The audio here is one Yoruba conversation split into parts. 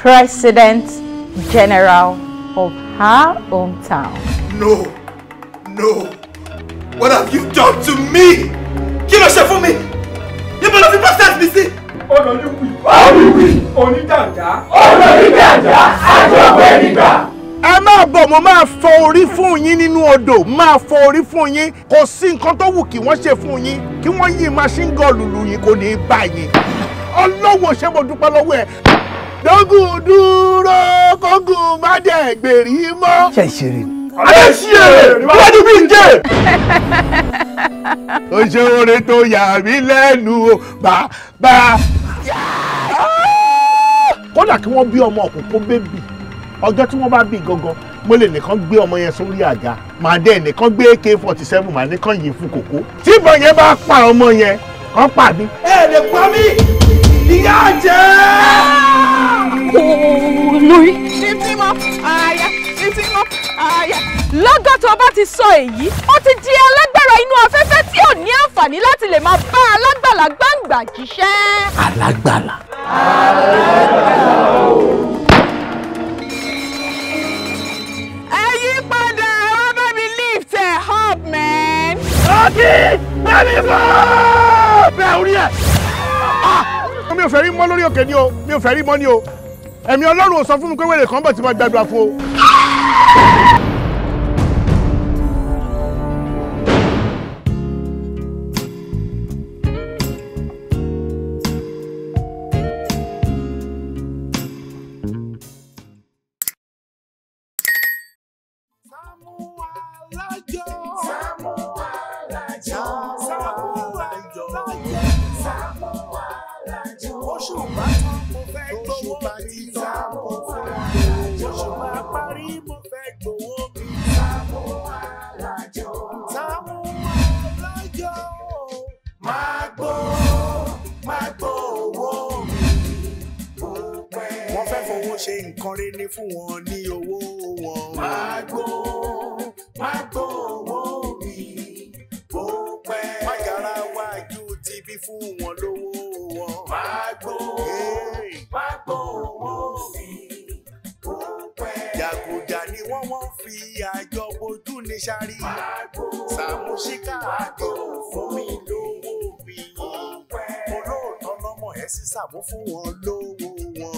President General of her hometown. No. What have you done to me? Kí ló ṣe fún mi? Níbo ló fi pastors mi sí? Olùwì, onídàájá, àjọpẹ́ nígbà. Ẹ máa bọ̀ mo máa fọ orí fún yín nínú odò, máa fọ orí fún yín, kò sí nǹkan tó wù kí wọ́n ṣe fún yín, kí wọ́n yí machine gun lùlù yín kò ní í bá yín. Ọlọ́wọ́ ṣé mo dúpẹ́ lọ́wọ́ ẹ̀. Dógùn dúró kógùn má dẹ̀ gbèrí mọ́. Ṣé ìṣeré ni? Ayé ṣí èrè! Wọ́n ní bí n jẹ́! Ó ṣe oore tó yà mí lẹ́nu o, bàbá. Kódà kí wọ́n bí ọmọ òkùnkùn bébì, ọjọ́ tí wọ́n bá bí gangan, mo lè nìkan gbé ọmọ yẹn sórí àga, màá dẹ̀ nìkan gbé AK-47 màá nìkan yìí fún kòkó. Tí ìbọn yẹn bá pa ọmọ yẹn, kàn pa mí. Ẹ lè pa mí! Ìyá jẹ́! Olórí. Ìtìmọ̀ àyà, ìtìmọ̀ àyà. Lọ́gọ́ tó bá ti sọ èyí, ó ti di alágbára inú afẹ́fẹ́ tí ò ní àǹfààní láti lè máa bá alágbàlá gbàǹgbà jíṣẹ́. Alágbàlá. Ẹ yí padà, ẹ wá bá mi lift ẹ̀ up, man. Ọtí! Bẹ́ẹ̀ni bọ́! Bẹ́ẹ̀ orí ẹ̀. Mi ò fẹ́ rí mọ́ lórí òkè ni o, mi ò fẹ́ rí mọ́ ni o. Ẹ̀mí Ọlọ́run ò sọ fún mi pé wèrè kan bọ̀ tí mo gbàdúrà fún o. Ṣe nǹkan rere ní fún wọn ní owó wọn. Magbo owó mi bó pẹ́. Mágara wájú ti bí fún wọn lówó wọn. Magbo owó mi bó pẹ́. Jàgùjà ni wọ́n fi àjọ bojú ní sáré. Sàámú ṣíkà àjọ fún mi lówó mi. Olóòótọ́ lọ́mọ ẹ̀ sí Sàámú fún wọn lówó wọn.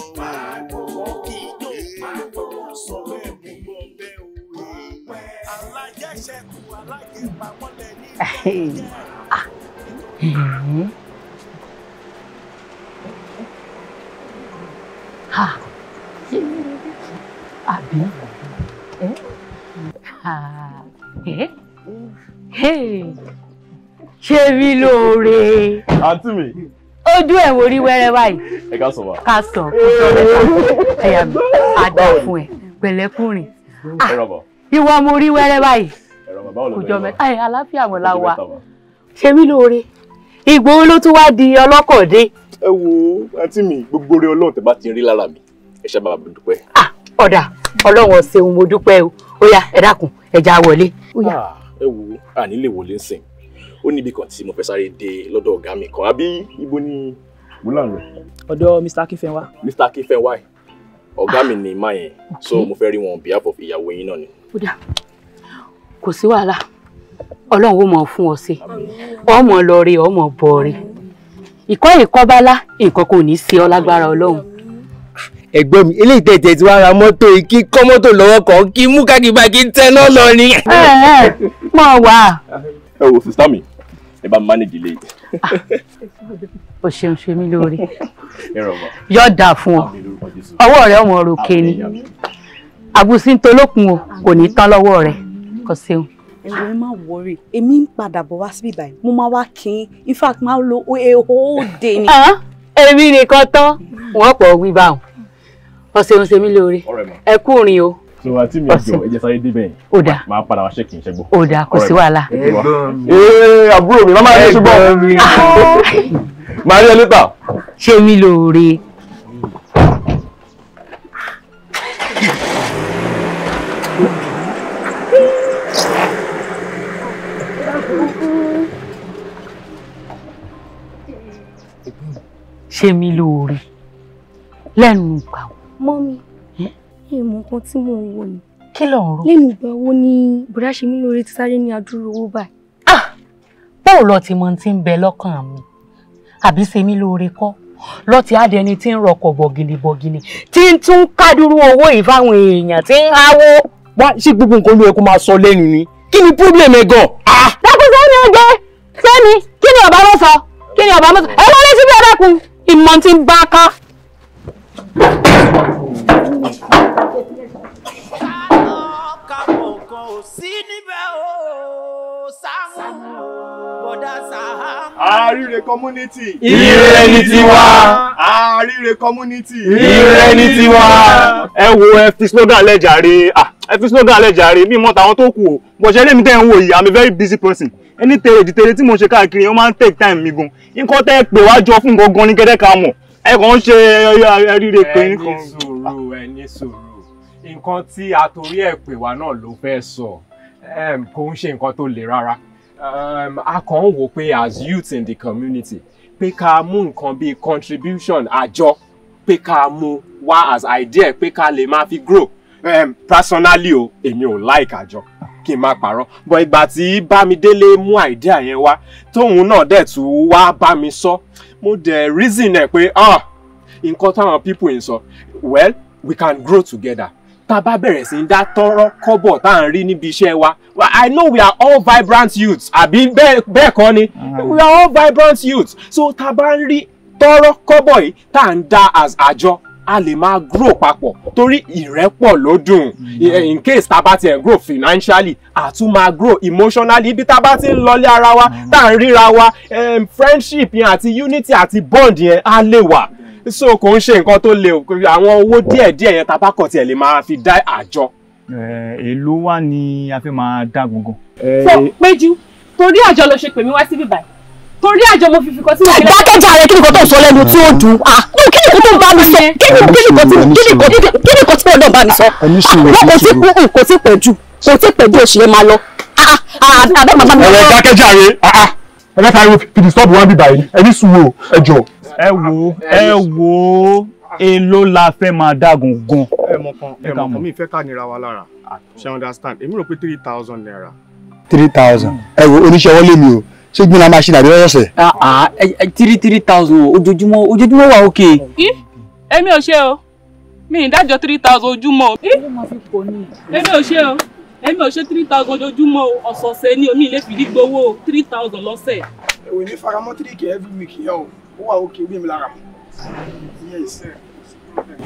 Ṣé rí lóore? Àǹtí mi. Ojú ẹ̀ wò rí wẹ́rẹ́ báyìí. Ẹ ká sọ wá. Ká sọ, ọjọ́ mẹ́ta. Ẹ̀yà mi, àdá fún ẹ, pẹ̀lẹ́kùnrin. Ìwọ mo rí wẹ́rẹ́ báyìí. Ọjọ́ mẹ́ta. Ẹ àlàáfíà mọ̀ la wà. Ṣé rí lóore? Ìgbòho ló tún wá di ọlọ́kọ̀dé. Ẹ wo àǹtí mi, gbogbo oore Ọlọ́run tẹ́ bá ti rí lára mi, ẹ ṣe bàbá mi dúpẹ́. Ọ̀dà, Ọlọ́run ṣeun mo dúpẹ́ o. Ó yá, ẹ dákun, ẹ já wọlé. Ẹ wo, àní lè wọlé ńsìn. Ó níbi kan tí mo fẹ́ sáré dé lọ́dọ̀ ọ̀gá mi kan, àbí ibo ni mo là ń lọ? Ọ̀dọ̀ Mr. Akínfẹ́wá. Mr. Akínfẹ́wá, ọ̀gá mi ni máa yẹn, so mo fẹ́ rí wọn on behalf of ìyàwó yín náà ni. Ó dà, kò sí wàhálà, Ọlọ́run ó mọ̀ fún ọ sí, ọmọ lọ rí ọmọ bọ̀ rí. Ìkọ́ ìkọ́bálá, nǹkan kò ní sí ọ lágbára Ọlọ́run. Ẹ̀gbọ́n mi, eléyìí tẹ̀tẹ̀ tí wàá ra mọ́tò kí kọ́ mọ́tò lọ́wọ́ kan kí mú kákìbá kí tẹ́ná lọ ni. Mọ̀ wá. Ẹ wo sista mi, ẹ bá manage ilé. O ṣeun ṣe mí lórí. Yóò dà fún ọ. Ọwọ́ rẹ ọmọ òròkè ni. Àbùsí ń tolókun o, kò ní tán lọ́wọ́ rẹ. Kò ṣeun. Ẹ má worry, èmi ń padà bọ̀ wá síbí báyìí. Mo máa wá kí n, in fact, máa lo a whole day ni. Èmi nìkan tán, wọ́n pọ̀ wí báwọn. Ó ṣeun ṣe mí lórí. Ẹ kú rìn o. So àti mi jọ ẹ jẹ́ sáré débẹ̀. Ó dà. Máa padà wá ṣẹ́kì ṣẹ́gbó. Ó dà, kò sí wàhálà. Àbúrò mi, màmá yẹn ṣùgbọ́n. Màá rí ẹ lẹ́tà. Ṣé mi lóore? Ṣé mi lóore? Lẹ́nu ìgbà wo? Mọ́mí, èèmọ̀ kan tí mò ń wò ni. Kí ló ń rò? Lẹ́nu ìgbà wo ni bùrá ṣe mí lóore ti sáré ní adúrú owó báyìí? Báwo lọ ti mọ tí ń bẹ lọ́kàn mi? Àbí ṣe mí lóore kọ́? Lọ ti adẹni tí ń rọkọ̀ bọ̀gìnì tí ń tún kádúrú owó yìí fáwọn èèyàn tí ń háwó. Wá ṣé gbogbo nǹkan ló yẹ kó máa sọ lẹ́nu ni? Kí ni problem ẹ gan? Dákun sẹ́ni ẹgbẹ́ sẹ́ni kí ni ọba mọ́ sọ? Kí ni ọba mọ́ sọ? Ẹ wọlé síbi ẹ̀dákun ìmọ̀ tí ń bá ká. Àríre community. Ire ni tiwa. Àríre community. Ire ni tiwa. Ẹ wo ẹ fi slogan lẹ jàre. Ẹ fi slogan lẹ jàre. Mi mọ̀ tàwọn tó kù o. Bó ṣe lèmi tẹ́ ń wò yìí, I'm a very busy person. Ẹni tèrè tí mo ṣe káàkiri, ó máa ń take time mi gan. Nǹkan tẹ́ pè wá jọ fún gangan ní kẹ́dẹ́ ká mọ̀. Ẹ kàn ń ṣe àríre pé nǹkan. Ẹ ní sùúrù. Nǹkan tí a torí ẹ̀ pè wá náà ló fẹ́ sọ. Kò ń ṣe nǹkan tó le rárá. A kàn ń wò pé as youth in the community pé ká mú nǹkan bíi contribution àjọ pé ká mú wá as idea pé ká lè máa fi grow. Personally o èmi ò like àjọ kí n má parọ́ but ìgbà tí Bámidélé mú idea yẹn wá tóun náà dẹ̀ tún wá bá mi sọ mo dẹ̀ reason ẹ̀ pé nǹkan táwọn people ń sọ well we can grow together. Tá bá bẹ̀rẹ̀ sí ń dá tọ́rọ́ kọ́bọ̀ tá à ń rí níbi iṣẹ́ wa. I know we are all vibrant youths. Àbí bẹ́ẹ̀ kọ́ ni. We are all vibrant youths. So tá bá ń rí tọ́rọ́ kọ́bọ̀ yìí tá à ń dá as àjọ a lè máa grow papọ̀ torí ìrẹ́pọ̀ ló dùn. In case tá bá ti ẹ̀ grow financially a tún máa grow emotionally ibi tá bá ti ń lọlé ara wa tá à ń ríra wa friendship yẹn àti unity àti bond yẹn á lè wà. So kò ń ṣe nǹkan tó le àwọn owó díẹ̀díẹ̀ yẹn tabakọ̀ tiẹ̀ lè máa fi dá àjọ. Èló wà ní a fẹ́ máa dá gbogbo. So Péjú torí àjọ ló ṣe pè mí wá síbí báyìí torí àjọ mo fi fi kọ sí ìwé. Dákẹ́jà rẹ kí ni kò tó sọ lẹ́nu tí ó dùn kí ni kò tó bá mi sọ kí ni kò tí wọ́n náà bá mi sọ wọ́n kò tí pẹ́ jù oṣù yẹn máa lọ. Ọ̀rẹ́ dákẹ́jà rẹ ẹ fẹ́ ká fi stop wọn bí báyìí ẹni sùúrù ẹjọ́. Ẹ wo èló la fẹ́ máa dágun gan. Ẹ mọ̀ kan mi fẹ́ ká nira wa lára ṣe understand èmi rò pé 3,000 naira. 3,000 ẹ wo oníṣẹ́ wọ́n lé mi o ṣé gbin la máa ṣe nàbí lọ́sẹ̀. 3,000 ojoojúmọ́ wà òkè. Èmi ò ṣe o mi ì dájọ́ 3,000 ojúmọ́. Èmi ò ṣe o èmi ò ṣe 3,000 ojoojúmọ́ o ọ̀sọ̀ọ̀sẹ̀ ni omi ilé fìdí gbowó 3,000 lọ́sẹ̀. Èwe ní faramọ́ 3K every week yẹn o ó wà òkè bí mi lára mọ́.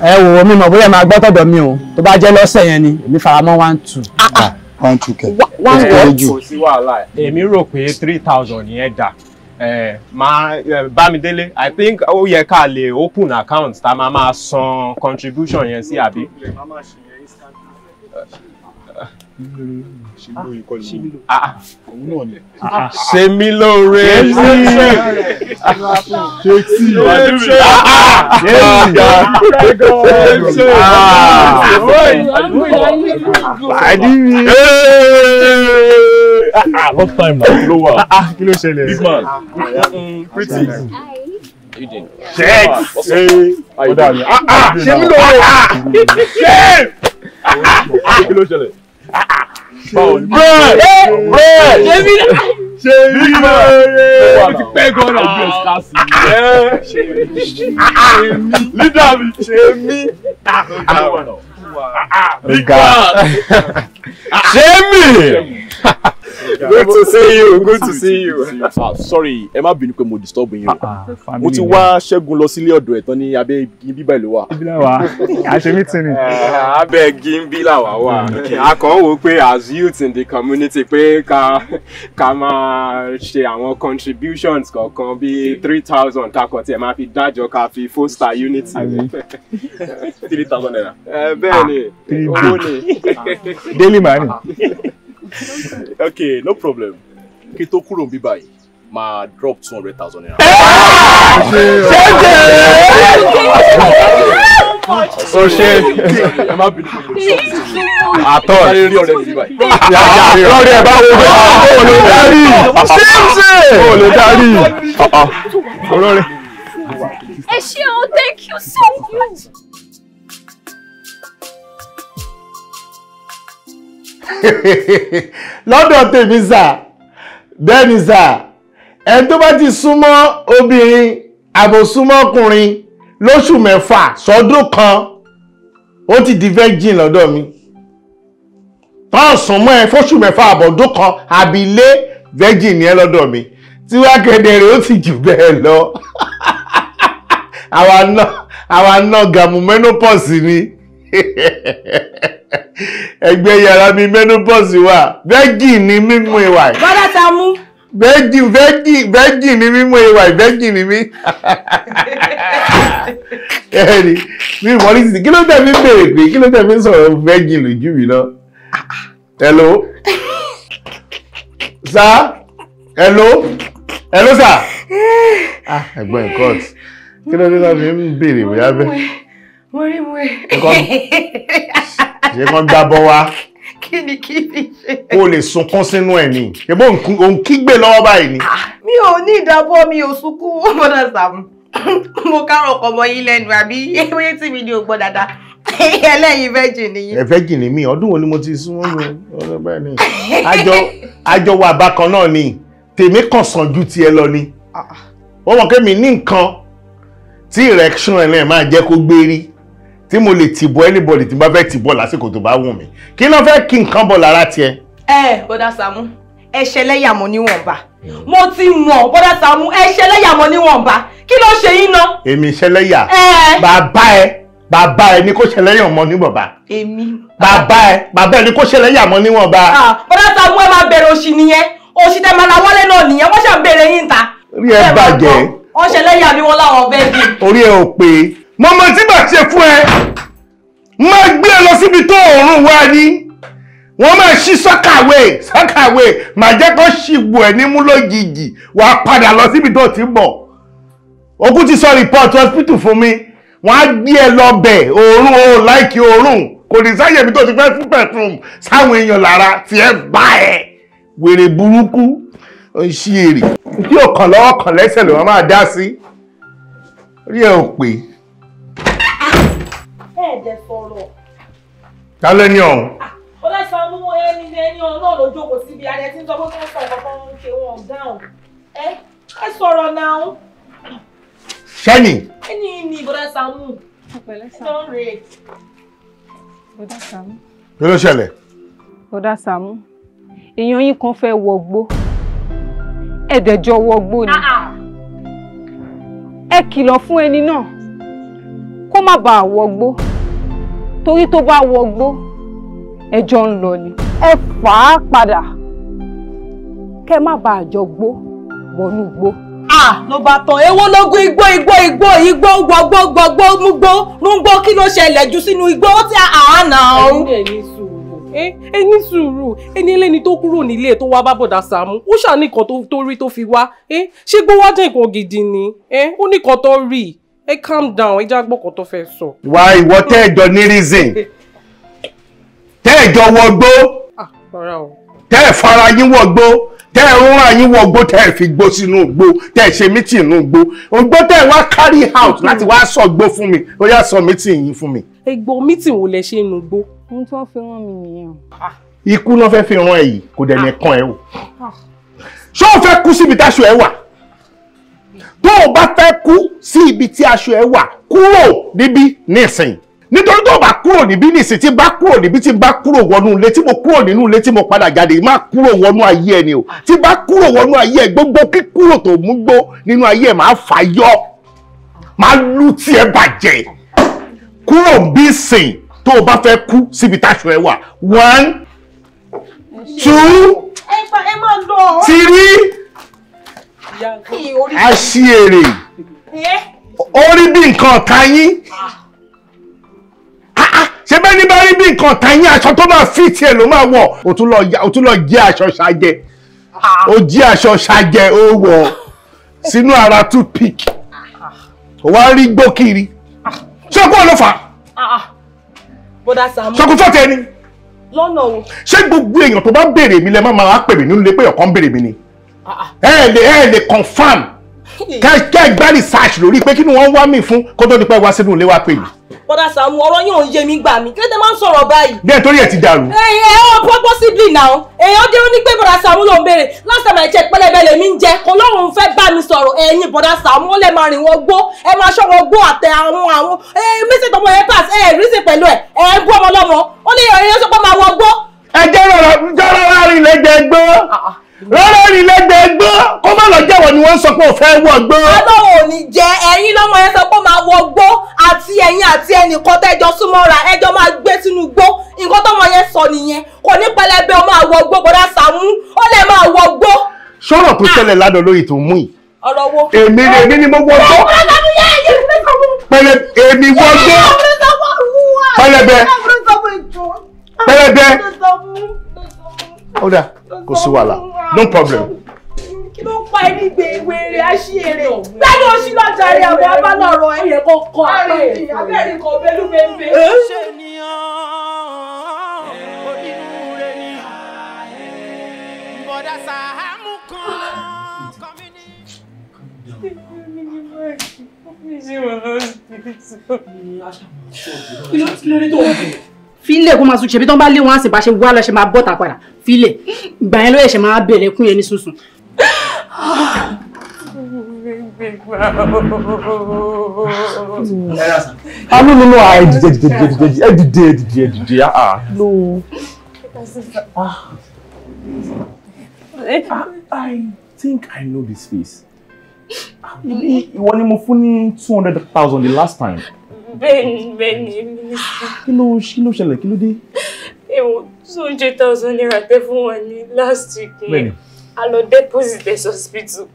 Ẹ wò mí mọ̀ bóyá máa gbọ́ tọ̀dọ̀ mi o tó bá jẹ́ lọ́sẹ̀ yẹn ni èmi faramọ́ 1-2. 1-2 kẹ. Kò sí wàhálà èmi rò pé 3,000 yẹn dà. Bámidélé I think ó yẹ ká lè open account tá máa san contribution yẹn sí àbí. Ṣe mí lóore Long time now. Lower. Kí ló ṣẹlẹ̀? Big man. Pretty. Check. Ṣe mí lóore. Kí ló ṣẹlẹ̀? Good to see you. Good to see you. Sorry, ẹ má bínú pé mo disturb yín o. Mo ti wá Ṣẹ́gun lọ sílé ọ̀dọ̀ ẹ̀ tán ní abẹ́ gímbí báyìí ló wà. Ibi la wà. A ṣe meeting ni. Abẹ́ gímbí la wà. A kàn wò pé as youth in the community pé ká máa ṣe àwọn contributions kọ̀ọ̀kan bíi 3,000 kakọ̀ tí ẹ máa fi dájọ́ ká fi foster unity. 3,000 naira. Bẹ́ẹ̀ ni, owó ni. Daily money. Okay, no problem. Kí tó kúrò ń bí báyìí, máa drop 200,000 naira. O ṣe. Ẹ má bínú. Àtọ̀. Ẹ rí ọ̀rẹ́ mi bí báyìí. Lọ́ọ̀rẹ́ ẹ̀ bá wo bó ló darí. Bó ló darí. Ọlọ́rẹ́. Ẹ ṣé o, thank you so much. lọ́dọ̀ tèmi sà bẹ́ẹ̀ ni sà ẹni tó bá ti súnmọ́ obìnrin àbò súnmọ́ ọkùnrin lóṣù 6 sọ́dún kan ó ti di virgin lọ́dọ̀ mi tán súnmọ́ ẹ fóṣù 6 àbọ̀dún kan àbílé virgin ni ẹ lọ́dọ̀ mi tí wá kedere ó sì jù bẹ́ẹ̀ lọ àwa náà gàmù menopause ni ẹgbẹ́ yàrá mi menopause wà virgin ni mímú ìwà ẹ̀. bọ́dà Sàámú. virgin ni mímú ìwà ẹ̀ virgin ni mí. ẹ̀rí mi ìwọlé sí kí ló tẹ̀ mí bèrè pé kí ló tẹ̀ mí sọ̀rọ̀ virgin lójú mi lọ. hello sir hello sir. ẹ̀gbọ́n court kí ló dé náà fi ń bèrè bóyá bẹ́ẹ̀. mo rí ṣe kàn gbábọ́ wá kí ni ṣe. kó lè sunkún sínú ẹ̀ ni ṣebó òun kígbe lọ́wọ́ báyìí ni. mi ò ní ìdábọ̀ mi ò sunkún bọ́dà Sàámú mo kárọ̀ ọkọ̀ ọmọ yín lẹ́nu àbí ewé tí mi ní o gbọ́ dáadáa ẹlẹ́yin virgin ni yín. virgin ni mí ọdún wo ni mo ti sún ọdún bẹ́ẹ̀ ni àjọ wà bákan náà ni tèmi kàn sàn ju tiẹ̀ lọ ni wọ́n mọ̀ kémi ní nǹkan tí erection ẹ̀ náà máa jẹ́ kó gbérí tí mo lè tìbọ̀ anybody tí mo bá fẹ́ tìbọ̀ lásìkò tó bá wù mí kí ló fẹ́ kí nǹkan bọ̀ lára tiẹ̀. bọ́dà Sàámú ẹ ṣẹlẹ́yàmọ̀ níwọ̀nba mo ti mọ̀ bọ́dà Sàámú ẹ ṣẹlẹ́yàmọ̀ níwọ̀nba kí ló ṣe yín ná. èmi ṣẹlẹ́yà bàbá ẹ ní kó ṣẹlẹ́yàmọ̀ níwọ̀nba. èmi. bàbá ẹ ní kó ṣẹlẹ́yàmọ̀ níwọ̀nba. bọ́dà Sàámú ẹ máa bẹ̀rẹ̀ òṣì nìyẹn òṣì tẹ máa la wọlé náà nìyẹn wọ́n ṣàn bẹ̀rẹ̀ yín ta. orí ẹ bàjẹ́. wọ́n ṣẹlẹ́yà ni wọ́n láwọn bẹ́ẹ̀ bí. orí ẹ ò pé mọ́mọ́ tí bá ṣe fún ẹ máa gbé ẹ lọ síbi tó òórùn wá ní wọ́n máa ṣí sọ́kàwé máa jẹ́ kó ṣìgbò ẹ̀ nímú lójijì wà á padà lọ síbi tó ti bọ̀ okú ti sọ report hospital fún mi wọ́n á gbé ẹ lọ bẹ̀ òórùn o láìkí òórùn kò ní sáyẹ̀ mi tó ti fẹ́ fún perfume sáwọn èèyàn lára tí ẹ bá ẹ wèrè burúkú ó ń ṣí èrè tí ò kàn lọ́wọ́ kàn lẹ́sẹ̀ ló máa dá sí rí ẹ ò pé. ẹ̀ẹ́dẹ̀ sọ̀rọ̀. ta ló ní ọ̀hún. Bọ́dà Sàámú ẹni ọ̀hún náà ló jókòó síbi adé tí ń sọ pé kí wọ́n sọ ọ̀kan ń ṣe wọn dáhùn. ẹ sọ̀rọ̀ náà. sẹ́ni. ẹni ni Bọ́dà Sàámú. ẹjọ́ rè. Bọ́dà Sàámú. kí ló ṣẹlẹ̀. Bọ́dà Sàámú èèyàn yín kan fẹ́ wọgbó ẹ̀dẹ̀jọ wọgbó ni ẹ kìlọ̀ fún ẹni náà kó má bàa wọgbó torí tó bá wọgbó ẹjọ́ ń lọ ni ẹ fà á padà kẹ́ má bàa jọ gbó wọnú gbó. ló bá tán èwo lógún igbó gbọgbó múgbó kí ló ṣẹlẹ̀ jù sínú igbó tí àánà ọ̀hún. ẹni sùúrù ẹni ẹlẹ́ni tó kúrò nílé tó wá bá bọ̀dà Sàámú ó ṣà nìkan tó rí tó fi wá ṣé gbówádùn nǹkan gidi ni ó nìkan tó rí calm down ẹ já gbọ́kàn tó fẹ́ sọ. wá ìwọ tẹ́ ẹjọ́ ní reason tẹ́ ẹjọ́ wọgbó tẹ́ ẹ fara yín wọgbó tẹ́ ẹ rúnra yín wọgbó tẹ́ ẹ fi gbó sínú igbó tẹ́ ẹ ṣe meeting inú igbó ògbó tẹ́ ẹ wá carry out láti wá sọ gbó fún mi ó yá sọ meeting yín fún mi. ẹgbọ́ meeting wo lẹ ṣe inú igbó. ohun tí wọ́n fi rán mi nìyẹn. ikú náà fẹ́ fi rán ẹ yìí kò dẹ̀ ní kan ẹ o ṣé o fẹ́ kú síbi táṣọ ẹ wà tó o bá fẹ́ kú sí ibi tí aṣọ ẹ wà kúrò níbí nísìn nítorí tó o bá kúrò níbí nísìn tí bá kúrò níbí tí bá kúrò wọnú ilé tí mo kúrò nínú ilé tí mo padà jáde má kúrò wọnú ayé ẹ ni o tí bá kúrò wọnú ayé ẹ gbogbo kíkúrò tó mú gbó nínú ayé ẹ máa fà yọ máa lù tí ẹ bàjẹ́ kúrò bí sìn tó o bá fẹ́ kú síbi táṣọ ẹ wà 1 2 3 aṣíèrè orí bí nǹkan ọ̀tá yín ṣe bẹ́ẹ̀ ní bá rí bí nǹkan ọ̀tá yín aṣọ tó máa fi tiẹ̀ ló máa wọ̀ o tún lọ jí aṣọ ṣàjẹ́ o jí aṣọ ṣàjẹ́ o wọ̀ sínú ara toothpick o wá rí gbó kiri ṣọ́kú ló fà Bọ́dà Sàámú ṣọ́kú fọ́tẹ̀ ni lọ́nà o. ṣé gbogbo èèyàn tó bá béèrè mi lẹ máa pè mí nínú ilé pé ọ̀kan béèrè mi ni ẹ lè confam kẹ́ gbá research lórí pé kí ni wọ́n wá mí fún kó tó di pé wá sínú ilé wa pè mí. Bọ́dà Sàámú ọ̀rọ̀ yóò yé mi gbà mí kí ló dé máa ń sọ̀rọ̀ báyìí. bí ẹ torí ẹ ti dàrú. Possibly now èèyàn dé ó ní pé Bọ́dà Sàámú ló ń béèrè last time I check pẹlẹbẹ lèmi ń jẹ kò lóun fẹ́ bá mi sọ̀rọ̀ ẹ̀yin Bọ́dà Sàámú ó lè máa rìn wọ́n gbó ẹ máa ṣọ́ wọn gbó àtẹ àwọn mẹ́sẹ̀ tọmọ yẹn pass rí sí pẹ̀lú ẹ̀ ń bú ọmọ lọ́mọ ó ní ìròyìn sọ pé máa wọ́n gbó. ẹ jẹ́ rọra rìn lẹ́gbẹ̀ẹ́ gbọ́ rọra rìn lẹ́gbẹ̀ẹ́ gbọ́ kó má lọ jẹ́wọ́ ni wọ́n sọ pé ò fẹ́ wọ̀ gbọ́. Ọlọ́run ò ní jẹ́ ẹ̀yin lọ́mọ yẹn sọ pé máa wọ gbó àti ẹ̀yin àti ẹnìkan tẹ́jọ́ súnmọ́ra ẹjọ́ máa gbé sínú gbó nǹkan tọ́mọ yẹn sọ nìyẹn kò ní pẹlẹbẹ ó máa wọ gbó Bọ́dà Sàámú ó lè máa wọ gbó. sọ̀rọ̀ tó ṣẹlẹ̀ ládọ̀ lórí tó mú yìí. ọ̀rọ̀ wo. èmi ni mo wọ gbó. èmi wọ gbó. pẹlẹbẹ. ó dà kò sí wàhálà no problem. kí ló ń pa ẹni gbèrè aṣèrè gbẹ́ni oṣù lọ́jà rẹ̀ àwọn abálọ̀rọ̀ ẹ̀yẹ kọ̀ọ̀kan àpẹẹrẹ abẹ́rẹ́ kan bẹ́lú bẹ́ẹ̀. Bọ́dà Sàámú Fílẹ̀ kó máa sùn ṣebí tó ń bá lé wọn á sì bá ṣe wá lọ ṣe máa bọ́ta padà fílẹ̀ ìgbà yẹn ló yẹ ṣe máa bẹ̀rẹ̀ kún yẹn ní sùsùn. No, I did. No. I think I know this face. Ìwọ ni mo fún ní 200,000 the last time. Bẹ́ẹ̀ni. Kí ló ṣẹlẹ̀? Kí ló dé? 200,000 naira tẹ́ fún wa ní last week. Bẹ́ẹ̀ni. A lọ deposit this hospital.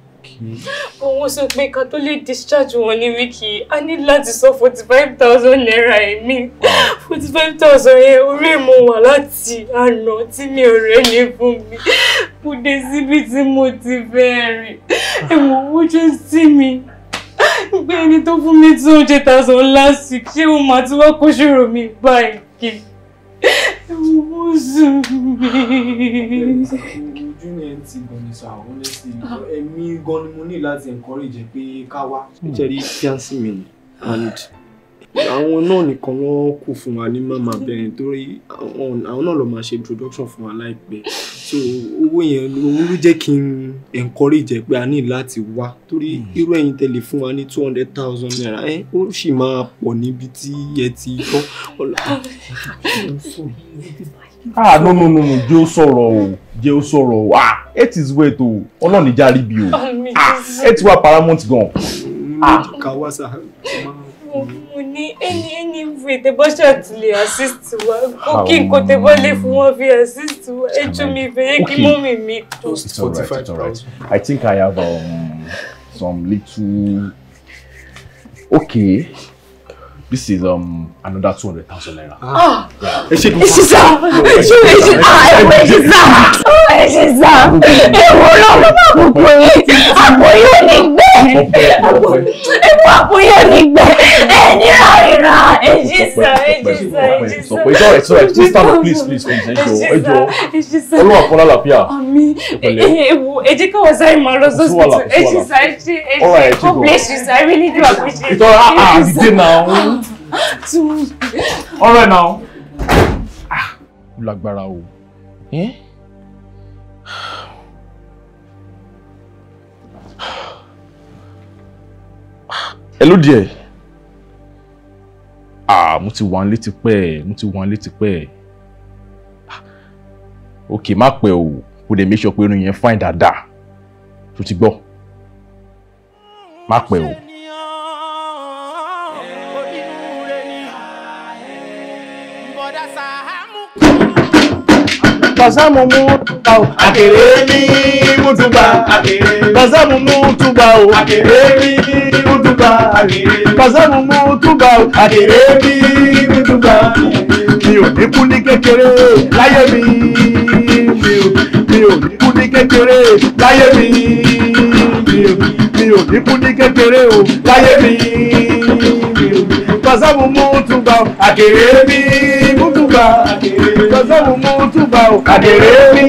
Wọ́n sọ pé ká tó lè discharge wọn ní wíkì a ní láti sọ 45,000 naira ẹ̀mí. 45,000 yẹn orí mo wà láti àná tí mi ò rẹ́ ní fún mi. Mo dé síbi tí mo ti fẹ́ rìn. Ẹ̀wọ̀n owó jẹ́ sí mi. Gbé ẹni tó fún mi 200,000 last week ṣé o máa ti wá kó ṣòro mi báyìí kí? Ẹ̀wọ̀n ó sùn mí. Junior ti gan ni sir, honestly. Èmi gan ni mo ní láti encourage pé ká wá. Nítorí fiancé mi and àwọn náà nìkan wọ́n kù fún wa ní mama bẹ̀rẹ̀ torí àwọn náà lọ máa ṣe introduction fún wa láìpẹ́. So owó yẹn ló jẹ́ kí n encourage pé a ní láti wá torí irú ẹ̀yin tẹ́lẹ̀ fún wa ní 200,000 naira ó sì máa pọ̀ níbi tí ẹ ti gbọ́. No, jẹ́ ó sọ̀rọ̀ o. It is way to Ọlọ́run ìjà rí bí o. It wà paramount gan. Ká wá sá. Mo ní any way tẹ́ bá ṣàtìlẹ̀ assist wa. Kó kí nǹkan tẹ́ bá lè fún wọn fi assist wa. Ẹ jù mí fẹ́ kí mọ́mì mi tó. It's all right. I think I have some little. Okay. This is another 200,000 naira. All right now. Lágbára o. Hello dear. Mo ti wà nílé tipẹ́. Okay, má pẹ́ o. Kò dé make sure pé irun yẹn fine dáadáa. Tó ti gbọ́. Má pẹ́ o. Basamu mutuba o, akere mi mutuba, akere. Basamu mutuba o, akere mi mutuba, akere. Basamu mutuba o, akere mi mutuba. Mi ò ní kú ní kékeré láyé mi. Mi ò ní kú ní kékeré láyé mi. Mi ò ní kú ní kékeré o láyé mi. Basamu mutuba o, akere mi mutuba, akere. Basamu mutuba o, akere mi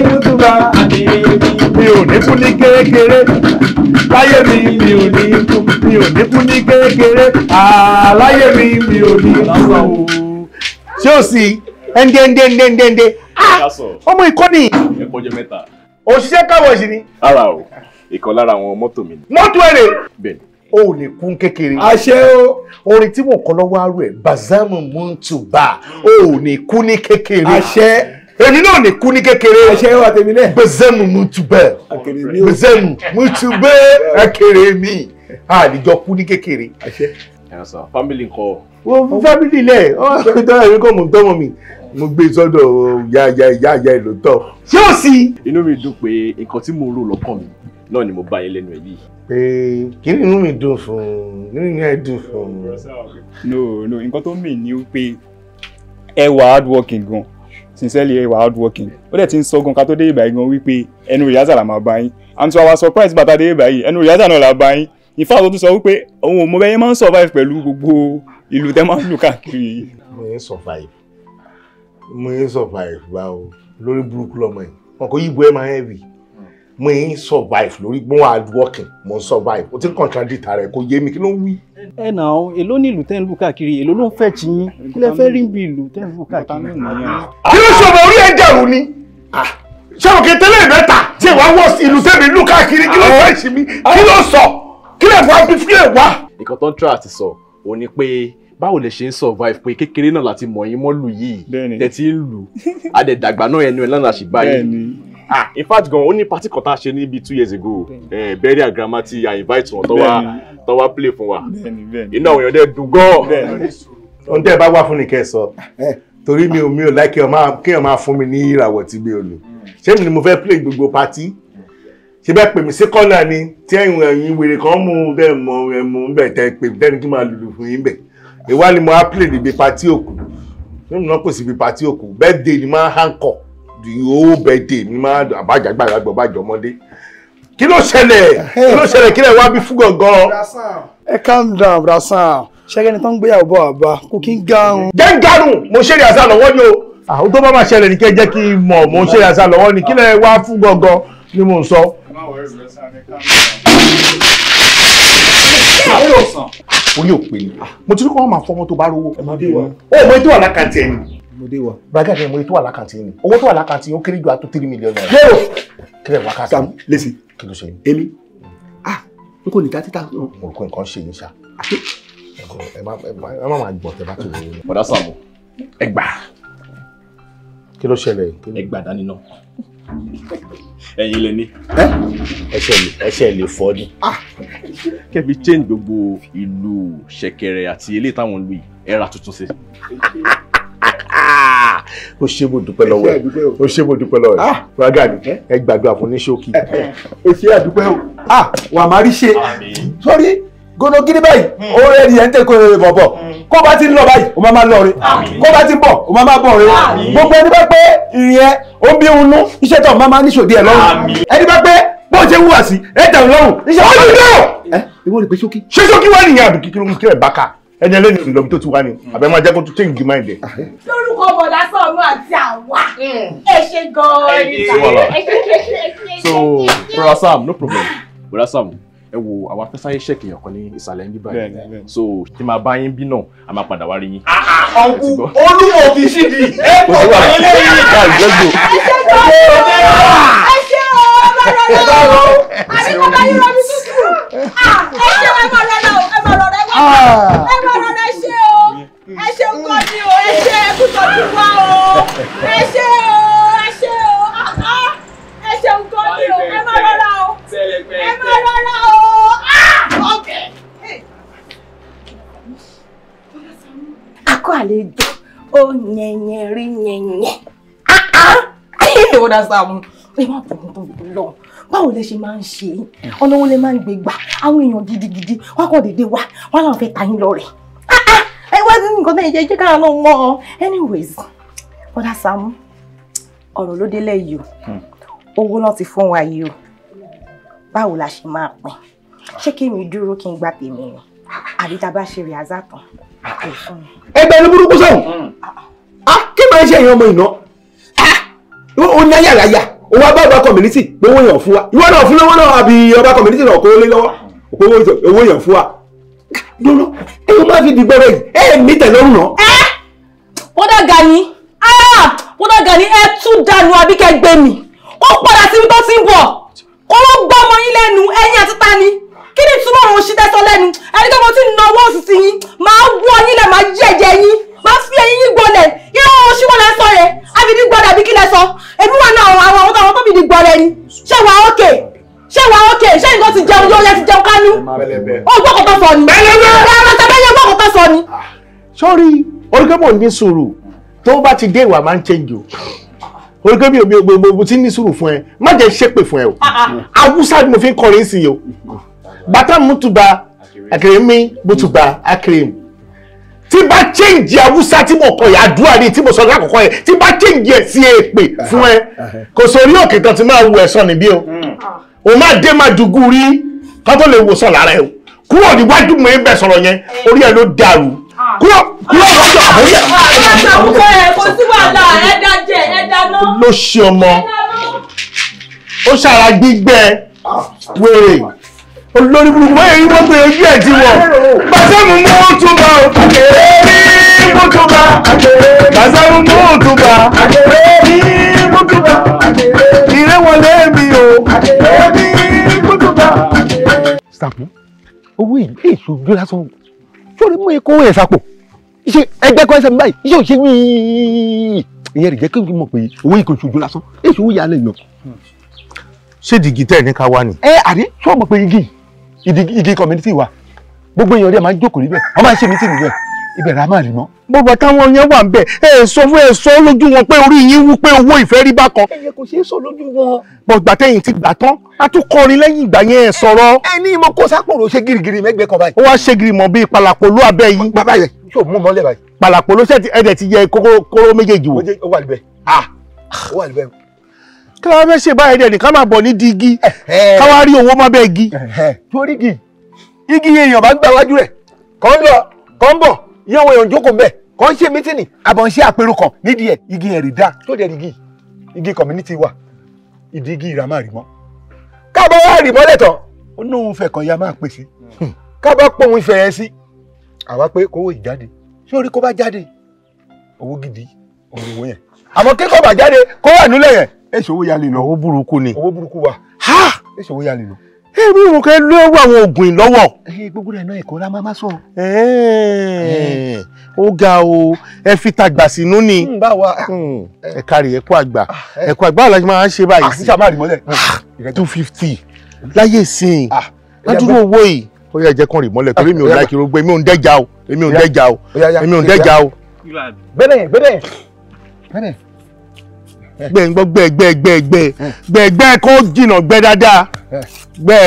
mutuba, akere. Mi ò ní kú ní kékeré láyé mi ò ní kú ní kékeré láyé mi ò ní kú. Ṣé o sì ndé ọmọ ìkọ́ni. Ẹ̀kọ́ jẹ mẹ́ta. Òṣìṣẹ́ káwọ̀ sí ni. Ara o, ìkan lára àwọn mọ́tò mi. Mọ́tò èrè. Bẹ́ẹ̀ni. O ò ní kú kékeré. Àṣẹ o. Orin tí mo kọ́ lọ́wọ́ arú ẹ̀ Bazamu Muntuba. O ò ní kú ní kékeré. Àṣẹ. Èmi náà ní kú ní kékeré. Àṣẹ wà tèmi náà. Bazamu Muntuba. Bazamu Muntuba akéré mi. Àdìjọ kú ní kékeré. Àṣẹ. Ẹ sọ, family ńkọ́. Wọ́n family lẹ̀ ọ́ tọ́lá èmi kọ́ mọ̀ tọ́mọ mi. Mo gbé sọ́dọ̀ ya ìlú tọ́. Ṣé o sì? Inú mi dùn pé nǹkan tí mo rò lọ́kàn mi náà ni mo bá yín lẹ́nu ẹ̀ yìí. Kí ni inú mi dùn fún? Inú mi dùn fún. No, nǹkan tó mì ní pé ẹ wà hard working gan. Sincerely ẹ wà hard working. Ó dẹ̀ ti ń sọ gan ká tó dé ìbàyí gan wípé ẹnu rìhásà là máa bá yín. And to our surprise bàtà dé ìbàyí ẹnu rìhásà náà là bá yín. In fact ó tún sọ wípé òun ò mọ bẹ́ẹ̀ máa ń survive pẹ̀lú gbogbo ìlú tẹ́ máa ń lù káàkiri. Mo ń survive báwo lórí burúkú lọmọ yìí wọn kò yíbo ẹ máa heavy mo ń survive lórí mo hard working mo ń survive o ti ń contradict ara ẹ kò yé mi kí ló ń wí. Ẹ nà ó èló ní ìlú tẹ́ ń lù káàkiri èló ló ń fẹ́ tí yín kí lẹ fẹ́ rí bí ìlú tẹ́ ń lù káàkiri. Kí ló ṣọ̀bọ̀ orí ẹ̀ dẹ̀rù ni ṣọ̀bọ̀ kẹtẹ́lẹ̀ mẹ́ta tí ìwà wọ̀ ìlú tẹ́mi lù káàkiri kí ló fẹ́ ṣe mí kí ló sọ kí lè wá bí kí lè wá. Nǹkan tó ń try àti sọ ò ní pé báwo lè ṣe ń survive pé kékeré náà láti mọ̀ yín mọ́lù yìí tẹ̀tí ń lù adẹ̀dàgbà náà ẹnu ẹ̀ náà ṣì báyìí. In fact gan ó ní party kan tá a ṣe ní bíi 2 years ago burial grandma tí a invite wọn tó wá play fún wa inú àwọn èèyàn dẹ̀ dùn gan. Ohun tẹ́ ẹ bá wà fún ni kẹ́ ẹ sọ torí mi ò like kéèyàn máa fún mi ní ìràwọ̀ tí gbé olù ṣé mi ni mo fẹ́ play gbogbo party ṣe bẹ́ẹ̀ pè mí sí kọ́nà ni tí ẹ̀yìn wèrè kan mú bẹ́ẹ̀ mọ ẹ̀mú bẹ́ẹ̀ tẹ́ pè mí tẹ́ni kí máa lùlù fún yín bẹ́ẹ̀. Ìwá ni mo á play níbi pàtí òkú nínú náà kò sí ibi pàtí òkú birthday ni máa hánkọ̀ the whole birthday ni máa àbájágbára gbọ̀ bájọ́ ọmọdé. Kí ló ṣẹlẹ̀ kí lẹ̀ wá bí fún gangan. Ẹ calm down brasan ṣẹ́gẹ́ ni tó ń gbéyàwó bọ̀ àbá kò kí ń garun. Jẹ́ ń garun mo ṣe rí àṣà lọ́wọ́ ni o àwọn tó bá máa ṣẹlẹ̀ ní kẹ́ jẹ́ kí n mọ̀ mo ṣe rí àṣà lọ́wọ́ ni kí lẹ̀ wá fún gangan ni mo ń sọ. Orí ò pè ní mo ti rí kọ́ wọn máa fọmọ tó bá rówó. Ó mọ ètò àlákàntì ẹni. Braga ni mo ètò àlákàntì ẹni owó tó wà lákàntì ó kéré ju àtó 3 million naira. Kílẹ̀ wá káàkiri. Sam listen kí ló ṣe yín. Èmi n kò ní ká títà. Mo rò pé nǹkan ṣe yín ṣá. Ẹ má máa gbọ́ tẹ bá tó lórí. Bọ̀dá Sàámú ẹ gbà. Kí ló ṣẹlẹ̀? Ẹ gbà dání náà. Ẹ̀yin lẹ ní. Ẹṣẹ̀ lè fọ́ ni. Kẹ́bi change gbogbo ìlú ṣẹ̀kẹ̀rẹ̀ àti eléyìí táwọn lu yìí ẹ ra tuntun sí. Ó ṣe mo dúpẹ́ lọ́wọ́ ẹ̀. Ó ṣe mo dúpẹ́ lọ́wọ́ ẹ̀. Braga ni ẹ gbàdúrà fún ní ṣókí. Ó ṣe àdúpẹ́ o. Wà á máa rí ṣe. Sọ́rí gono gidi báyìí ó rẹ̀ ní ẹ̀ ń tẹ́kọ̀ rẹ̀ bọ̀bọ̀. Kó bá ti ń lọ báyìí ó máa lọ rẹ̀. Kó bá ti ń bọ̀ ó máa bọ̀ rẹ̀. Gbogbo ẹni bá pé ìrìn ẹ ó ń bí un nú iṣẹ́ tó máa ní ṣòdì ẹ̀ lọ́rùn. Ẹni bá pé bó ṣe wúwà sí ẹ tẹ̀ lọ́rùn. Iṣẹ́ wọn ti dẹ́ ìwọ ni pé ṣókí. Ṣé ṣókí wá nìyẹn àbí kíkiri bákà ẹni ẹlẹ́ni ìlọ́bi tó ti wá ni àbẹ̀ máa jẹ́ kó tún change mind ẹ̀. Lórúkọ bọ̀dá Sàámú àti àwa ẹ ṣe gan-an ní So Bọ̀dá Sàámú no problem Bọ̀dá Sàámú ẹ wo àwọn afẹ́sáyé ṣẹ́ẹ̀kì èèyàn kan ní ìsàlẹ̀ ń bíbá yìí so tí máa bá yín bí náà a máa padà wá rí yín. Ọ̀nkú olúwo kì í ṣì di ẹ pọ̀ wá nílé yìí. ẹ ṣe o bá rọrọ àbí bàbá yìí rọ mi tútù ẹ ṣe ẹ má rọrọ ẹ má rọrọ ẹ ṣe o ẹ ṣe ń kọ́ ni o ẹ ṣe ẹ kú tọ́jú wá o ẹ ṣe o ẹ ṣe ń kọ́ ni o ẹ má rọrọ o ẹ má rọrọ o akọ àlejò ó yẹnyẹn rí yẹnyẹn Bọ̀dá Sàámú ẹ má bọ̀ tó lọ báwo lẹ ṣe máa ń ṣe ọ̀nà wo lẹ máa ń gbé gbà àwọn èèyàn gidigidi wọn kàn dédé wá wọn làwọn fẹ́ ta yín lọ rẹ̀ ẹ wá ní nǹkan tẹ́ ẹ jẹ́ kára náà mọ́ ọ anyways Bọ̀dá Sàámú ọ̀rọ̀ ló délẹ̀ yìí o owó náà ti fún wa yìí o báwo la ṣe máa pín ṣé kí mi dúró kí n gbà tèmi ni àbí tá a bá ṣe rìhásà tán kò fún mi. Ẹgbẹ́ ní burúkú sọ̀hún kí máa ń ṣe èèyàn ọmọ ìná ó ní ayàráyà ó wá bá ọba community pé owó yàn fún wa ìwọ náà fún lọ́wọ́ náà àbí ọba community náà kó lé lọ́wọ́ owó yàn fún wa lọ́nà ẹ̀yọ́ máa fi dìgbọ́ rẹ̀ ẹ̀ ní tẹ̀lọ́rùn náà. Bọ́dà Gani ẹ tún dànù àbí kẹ́ gbé mi ó padà síbi tó ti ń bọ̀ kó ló gbọ́ ọmọ yín lẹ́nu ẹ̀yìn àti ta ni kí ni túmọ̀ òun ṣí tẹ́sọ lẹ́nu ẹni tó mo ti nà owó òsì sí yín máa wọ yín lẹ̀ máa jẹ́jẹ́ yín máa fi ẹyin yín gbọ́lẹ̀ yín àwọn oṣù wọn lẹ sọ yẹn àbídí gbọ́dọ̀ àbí kí lẹ sọ èmi wà náà àwọn tó bìdí gbọ́lẹ̀ ni ṣé wà ókè ṣé nǹkan ti jẹun yóò yẹ ti jẹun kánú ó gbọ́kọ̀ tó sọ ni gbọ́kọ̀ tó sọ ni. sọ́rí oríkèmọ̀ ní sùúrù tó bá ti dé ìwà máa ń change o oríkèmọ̀ mo ti ní sùúrù fún ẹ má jẹ́ ṣépè fún ẹ o awúsá ni mo fi ń kọrin sí o bàtà mútùbà akérèmí mútùbà akérèmí tí bá change awúsá tí mo kọ yà àdúrà ní tí mo sọ lákòókò yẹn tí bá change ẹ sí èpè fún ẹ kò sórí òkè kan tí máa wù ẹ̀sán níbí o o máa dé máa dùgú rí kó tó lè wòsàn lára ẹ o kúrò níwájú mi ń bẹ sọ̀rọ̀ yẹn orí ẹ ló dàrú kúrò lọ́jọ́ àbóyá. kò sí wàhálà ẹ̀dá jẹ ẹ̀dá náà. ló ṣe ọmọ ó ṣàrà gbígbẹ wèrè olórí burúkú wọ́n yẹn wọ́n pé ojú ẹ̀ ti wọ̀ bàtẹ́mù mú òtúbà èmi mútúbà bàtẹ́mù mú òtúbà èmi mútúbà ìrẹ́wọlé mi o èmi mútúbà. Sàpò owó èso ojú lásán sórí mú ikú ẹ̀ sápò iṣẹ́ ẹgbẹ́ kan ẹsẹ̀ báyìí iṣẹ́ òṣèlú ìyẹn rẹ̀ jẹ́ kí n mọ̀ pé owó ìkó ojú lásán èso owó yàrá ìyàn. ṣé dìgì tẹ̀ ní ká wá ni. àrí sọ mọ̀ pé igi community wa gbogbo èèyàn rẹ̀ máa ń jókòó níbẹ̀ wọ́n máa ń ṣe mítìnì níbẹ̀ ibẹ̀ rà máa rí mọ́. bọ́bọ̀ táwọn yẹn wà ń bẹ̀ ẹ sọ fún ẹ sọ lójú wọn pé orí yín wú pé owó ìfẹ́ rí bákan. ẹyẹ kò ṣeé sọ lójú wọn. bọ̀gbà tẹ̀yìn ti gbà tán a tún kọrin lẹ́yìn ìgbà yẹn ẹ sọ̀rọ̀. ẹ ní ìmọ̀ kó sápòrò ṣe girigiri mẹ́gbẹ́ kan báyìí. ó wá ṣe gírí mọ́ bíi palapolo abẹ́ yín. bàbá yẹn yóò mú mọ́lẹ̀ báyìí. palapolo ṣe ti ẹ̀dẹ̀ ti yẹ kóró méjèèjì wò. ó wà níbẹ̀ ó wà níbẹ̀. kí wọ́n fẹ́ ṣe báyìí dẹ̀ nìkan máa bọ̀ ní di igi ká wá rí owó má bẹ́ẹ̀ igi. torí igi èèyàn bá gbà wájú rẹ̀ kàn ń lọ kàn ń bọ̀ yẹ àwọn èèyàn jókòó mbẹ̀ kàn ń ṣe mítìnì àbọ̀ ń ṣe àpérò kan nídìí ẹ̀ igi ẹ̀rì dá tó dẹ̀ igi community wa ìdí igi ìrà máa rì mọ́ káàbọ̀ wá rì mọ́lẹ̀ tán ó ní òun fẹ́ kan ya máa pèsè káàbọ̀ pọ̀ òun fẹ́ ẹ sí àwa pé kówó ìjáde sórí kó bá jáde owó gidi owó yẹn àmọ́ kíkọ́ bá jáde kó wà nílẹ̀ yẹn èso owó yà lè lọ. owó burúkú ni. owó burúkú wa èso owó yà lè lọ. èmi ò kẹ́ lọ́wọ́ àwọn oògùn ìlọ́wọ́. gbogbo rẹ̀ náà ẹ̀kọ́ la máa sọ. ó ga o ẹ fi tàgbà sínú ni. ẹ kárí ẹ̀kọ́ àgbà ọ̀la máa ń ṣe báyìí sí. àṣìṣe àmàlì mọ́lẹ̀. 250 láyé sìn ládùúgbò owó yìí ó yẹ jẹ́ kán rì mọ́lẹ̀ torí mi ò láìkí rògbò èmi ò ń dẹ́jà o èmi ò ń dẹ́jà o. bẹ́ẹ̀ gbẹ̀ngbọ́ gbẹ̀gbẹ́ kó jìnnà gbẹ dáadáa gbẹ.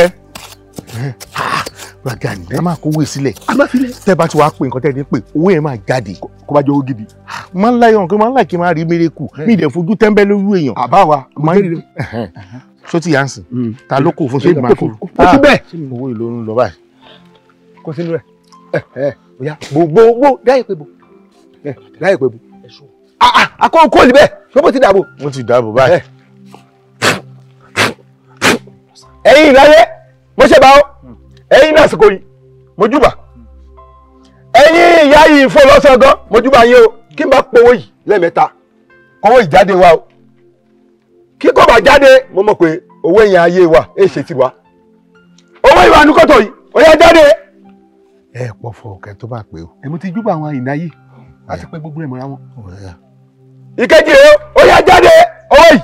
gbàgà ni a máa kówó sílẹ̀ tẹ́ bá ti wàá pè nǹkan tẹ́ ní pé owó yẹn máa jáde kó bá jẹ́ owó gidi. máa ń láyọ̀ nǹkan máa ń láì kí n máa rí mérekù mi ìdẹ̀ fojú tẹ́ńbẹ́ lórí èèyàn. àbá wa ṣó ti yà ń sìn ta ló kò fún ṣé ìgbà kò kó sí bẹ́ẹ̀. ṣé owó yìí ló ń lọ báyìí. kó sínú rẹ̀ bóyá gbogbo dáyé pé bo akọ́ kó lè bẹ́ẹ̀ ṣé bó ti dàbò. wọ́n ti dàbò báyìí. ẹ̀yin ìláyé mo ṣe bá ọ ẹ̀yin náà sìkò yìí mo júbà ẹ̀yin ìyá yìí fún lọ́sàn gan mo júbà yín o kí n bá powó yìí lẹ́ẹ̀mẹ́ta kọ́wọ́ ìjáde wa o kí kò bá jáde mo mọ̀ pé owó yẹn ayé wa èyí ṣe ti wa owó ìwà ànúkọ̀tọ̀ yìí ó yá jáde. ẹ pọ̀ fọ ọ̀kẹ́ tó bá pé o. èmi ti júbà àwọn ìnáyé àti pé gbogbo ẹ̀ mọ́ra wọn. ìkejì rẹ ó yá jáde owó yìí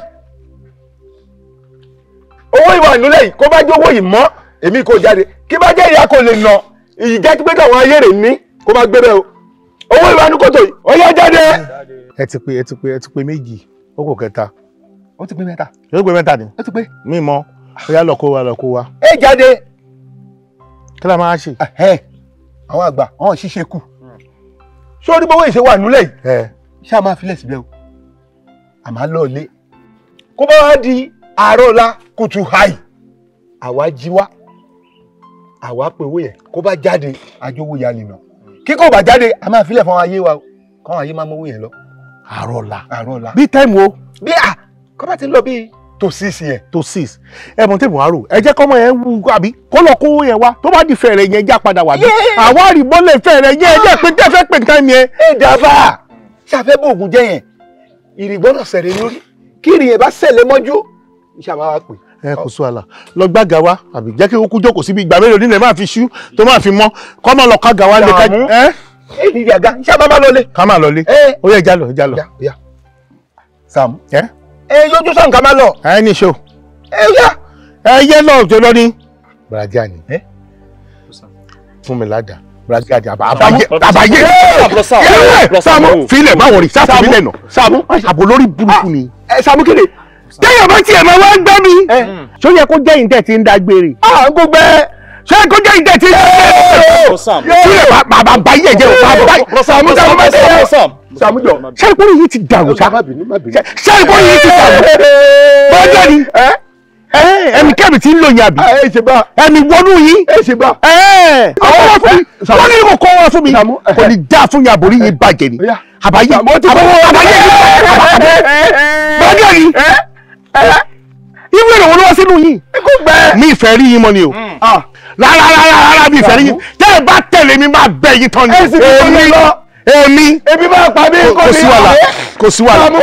owó ìwà ìnúlẹ̀ yìí kó bá jẹ́ owó yìí mọ́ èmi kò jáde kí bá jẹ́ ìyá kò lè nà ìyí jẹ́ pé káwọn ayé rẹ̀ ní kó má gbé bẹ́ẹ̀ o owó ìwà ìnúkọ̀tọ̀ yìí ó yá jáde. ẹ ti pé méjì ó kò kẹta. ó ti pé mẹ́ta. yóò pé mẹ́ta ni. ó ti pé. mi mọ ó yá lọ kó wa. ẹ jáde. kí la máa ṣe. àwọn àgbà wọn ṣiṣẹ́ kù sórí bọ́wọ́ ìṣe wà nílẹ̀ yìí ṣáà máa filẹ̀ síbẹ̀ o àmọ́ lọ́ọ̀lé kó bá wá di àárọ̀ ọ̀la kùtù háì àwa jí wá àwa pé owó yẹn kó bá jáde àjọwò ya lè nà kí kò bá jáde a máa filẹ̀ fún ayé wa o káwọn ayé máa mọ owó yẹn lọ. àárọ̀ ọ̀la bí táìmù o. bí kọ́ bá ti ń lọ bí tó 6 yẹn. tó 6 ẹ mọ̀ tẹ́ buhari ẹ jẹ́ kọ́mọ yẹn wú àbí kó lọ kó yẹn wá tó bá di fẹ̀rẹ̀ yẹn já padà wá bí àwọn àrìbọ́lẹ̀ fẹ̀rẹ̀ yẹn ẹ jẹ́ pé tẹ́fẹ́ pè táìmì yẹn. ẹ dàbà ṣàfẹ́ bó oògùn jẹ yẹn ìrìgbọ́nà sẹ̀rẹ̀ lórí kí ìrìn yẹn bá ṣẹlẹ̀ mọ́jú ìṣàmà wa pè. ẹ kò sọ àlà lọ gbága wa àbí jẹ́ kí ó kú jókòó síbi ìgbà mélòó nílẹ̀ máa fi ṣú tó máa fi mọ́ kọ́ máa lọ kága wa lé ká ẹ́. ẹ ní ìyàgá ṣé a máa lọ lé. ká máa lọ lé ó yẹ jálọ. Sàámú yóò sàn ká máa lọ. ẹ ní ṣó. ẹ yẹ lọ òjò lọ ní. bàrájà ni fún mi ládàá bàrájà ni àbáyé Sàámú filẹ̀ báwọn rí sáfù mi lẹ́nu Sàámú àbò lórí burúkú ni. Sàámú kéde. téèyàn bá tiẹ̀ máa wá gbẹ́ mi ṣó yẹ kó jẹ́ ìdẹ́ tí ń dágbére. gbogbo ẹ ṣé kó jẹ́ ìdẹ́ tí ń dágbére. sílẹ̀ bàbá báyé ẹ̀jẹ̀ òfò Sàámú Sàámú jọ. ṣé ìpínlẹ̀ yìí ti dàrú ṣá ṣé ìpínlẹ̀ yìí ti dàrú bọ́jọ́ ni ẹ̀mí kẹ́mi ti ń lò yàbí ẹ̀mí wọnú yìí àwọn wá fún mi wọ́n ní kò kọ́ wọn fún mi kò ní dá fún yàbò rí yìí bàjẹ́ ni àbáyé bọ́jọ́ ni ìwé ìrànwọ́ lọ́wọ́ sínú yìí mi ìfẹ́ rí yín mọ́ ni o rárá mi ìfẹ́ rí yín tẹ́ ẹ bá tẹ̀lé mi máa bẹ̀ yín tán ni èmi ebi máa pa mí kò sí wàhálà kò sí wàhálà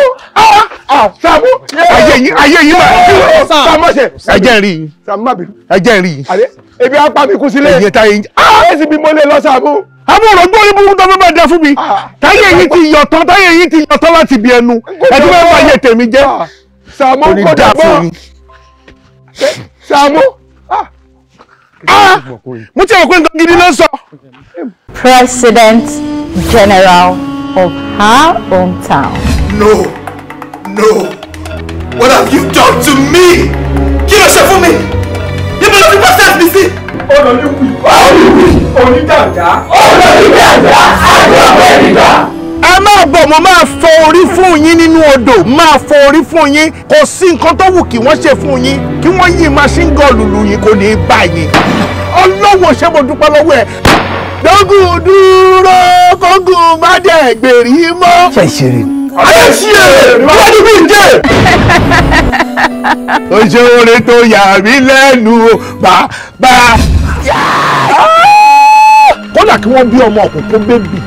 Sàámú ayé yìí máa Sàámú ṣe ẹjẹ rí yìí Sàámú má bínú ẹjẹ rí yìí ebi á pa mí kú sílé ẹyẹ táyé yìí èsì bí mo lè lọ Sàámú. àwọn ọ̀rọ̀ gbọ́ ibùdó tó fẹ́ máa dẹ fún mi táyé yìí ti yọ̀tọ̀ láti bí ẹnu ẹtí fẹ́ máa yẹ tèmi jẹ́ Sàámú kò dà bọ́ Sàámú. mo ti rò pé nǹkan gidi ló sọ. President General of our hometown. No. What have you done to me? Kí ló ṣe fún mi? Níbo ló fi pastors mi sí? Onídàájá. ẹ máa bọ̀ mo máa fọ orí fún yín nínú odò máa fọ orí fún yín kò sí nǹkan tó wù kí wọ́n ṣe fún yín kí wọ́n yí machine gun lùlù yín kò ní í bá yín ọlọ́wọ́ ṣé mo dúpẹ́ lọ́wọ́ ẹ̀ dógùn dúró kógùn má dẹ̀ gbèrí mọ́. ṣe ìṣeré. ayé ṣe wọ́n ní bí jẹ́. ó ṣe oore tó yà mí lẹ́nu bàbá. kódà kí wọ́n bí ọmọ òkùnkùn bébì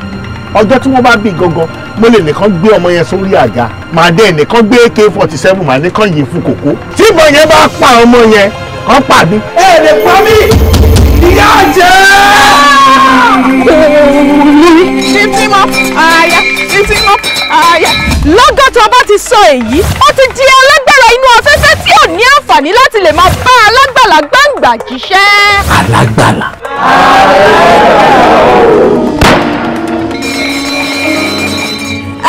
ọjọ́ tí wọ́n bá bí gangan mo lè nìkan gbé ọmọ yẹn sórí àga màá dé nìkan gbé AK-47 màá nìkan yìí fún kòkó tí ìbọn yẹn bá pa ọmọ yẹn kàn pa mí. Ẹ lè pa mí! Ìyá jẹ́! Lọ́gọ́ tó bá ti sọ èyí ó ti di alágbára inú afẹ́fẹ́ tí ò ní àǹfààní láti lè máa bá alágbàlá gbàǹgbà jíṣẹ́. alágbàlá.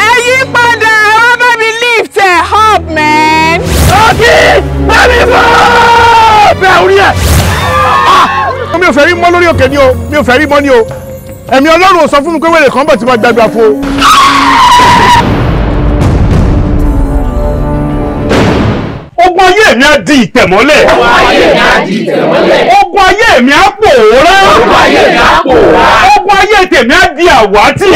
ẹ yí padà ẹ bá mi lift ẹ up man. ọkì bẹ́ẹ̀ni fún bẹ́ẹ̀ orí ẹ̀. mi ò fẹ́ rí mọ́ lórí òkè ni o mi ò fẹ́ rí mọ́ ni o ẹ̀mí Ọlọ́run ò sọ fún mi pé wẹ́rẹ̀ kan bọ̀ tí wọ́n gbàgbà fún o. Ogun ayé mi á di ìtẹ̀mọ́lẹ̀. Ogun ayé mi á pòórá. Ogun ayé tèmi á di àwátì.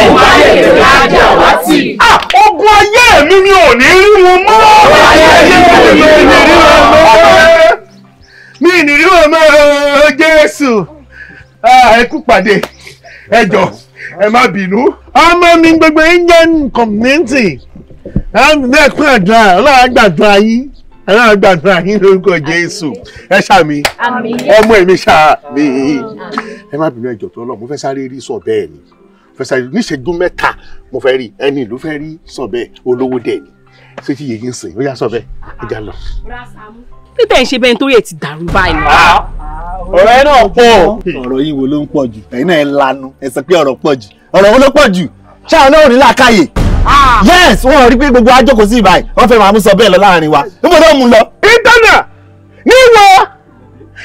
Ogun ayé mi ò ní rí wọn mọ́. mi ní rí wọn mọ́ Jésù ẹ kú pàdé ẹ jọ̀ọ́ ẹ má bínú ọmọ mi gbogbo Indian community ẹkún àdúrà Ọlọ́run gbàdúrà yín Ọlọ́run gbàdúrà yín lórúkọ Jésù ẹ ṣàmì ọmọ èmi ṣàmì ẹ má bínú ẹ jọ̀ọ́ tó lọ mo fẹ́ sáré rí sọ bẹ́ẹ̀ ni fẹ́ sáré níṣẹ́jú mẹ́ta mo fẹ́ rí ẹni ló fẹ́ rí sọ bẹ́ẹ̀ olówó dẹ̀ ni ṣé tí yèyí ń sìn ó yá sọ bẹ́ẹ̀ ẹ já lọ. títẹ̀ ń ṣe bẹ́ẹ̀ nítorí ẹ̀ ti dàrú báyìí. ọ̀rọ̀ náà pọ̀. ọ̀rọ̀ yìí wo ló ń pọ̀ jù ẹ̀yin náà ẹ lanu ẹ sọ pé ọ̀rọ̀ pọ̀ jù ọ̀rọ̀ wo ló pọ̀ jù ṣáà náà ò ní làákàyè. yes wọ́n rí pé gbogbo ajókòó sí ìbáyìí wọ́n fẹ́ máa mú sọ bẹ́ẹ̀ lọ láàrin wa níbo náà mú lọ. ìtànà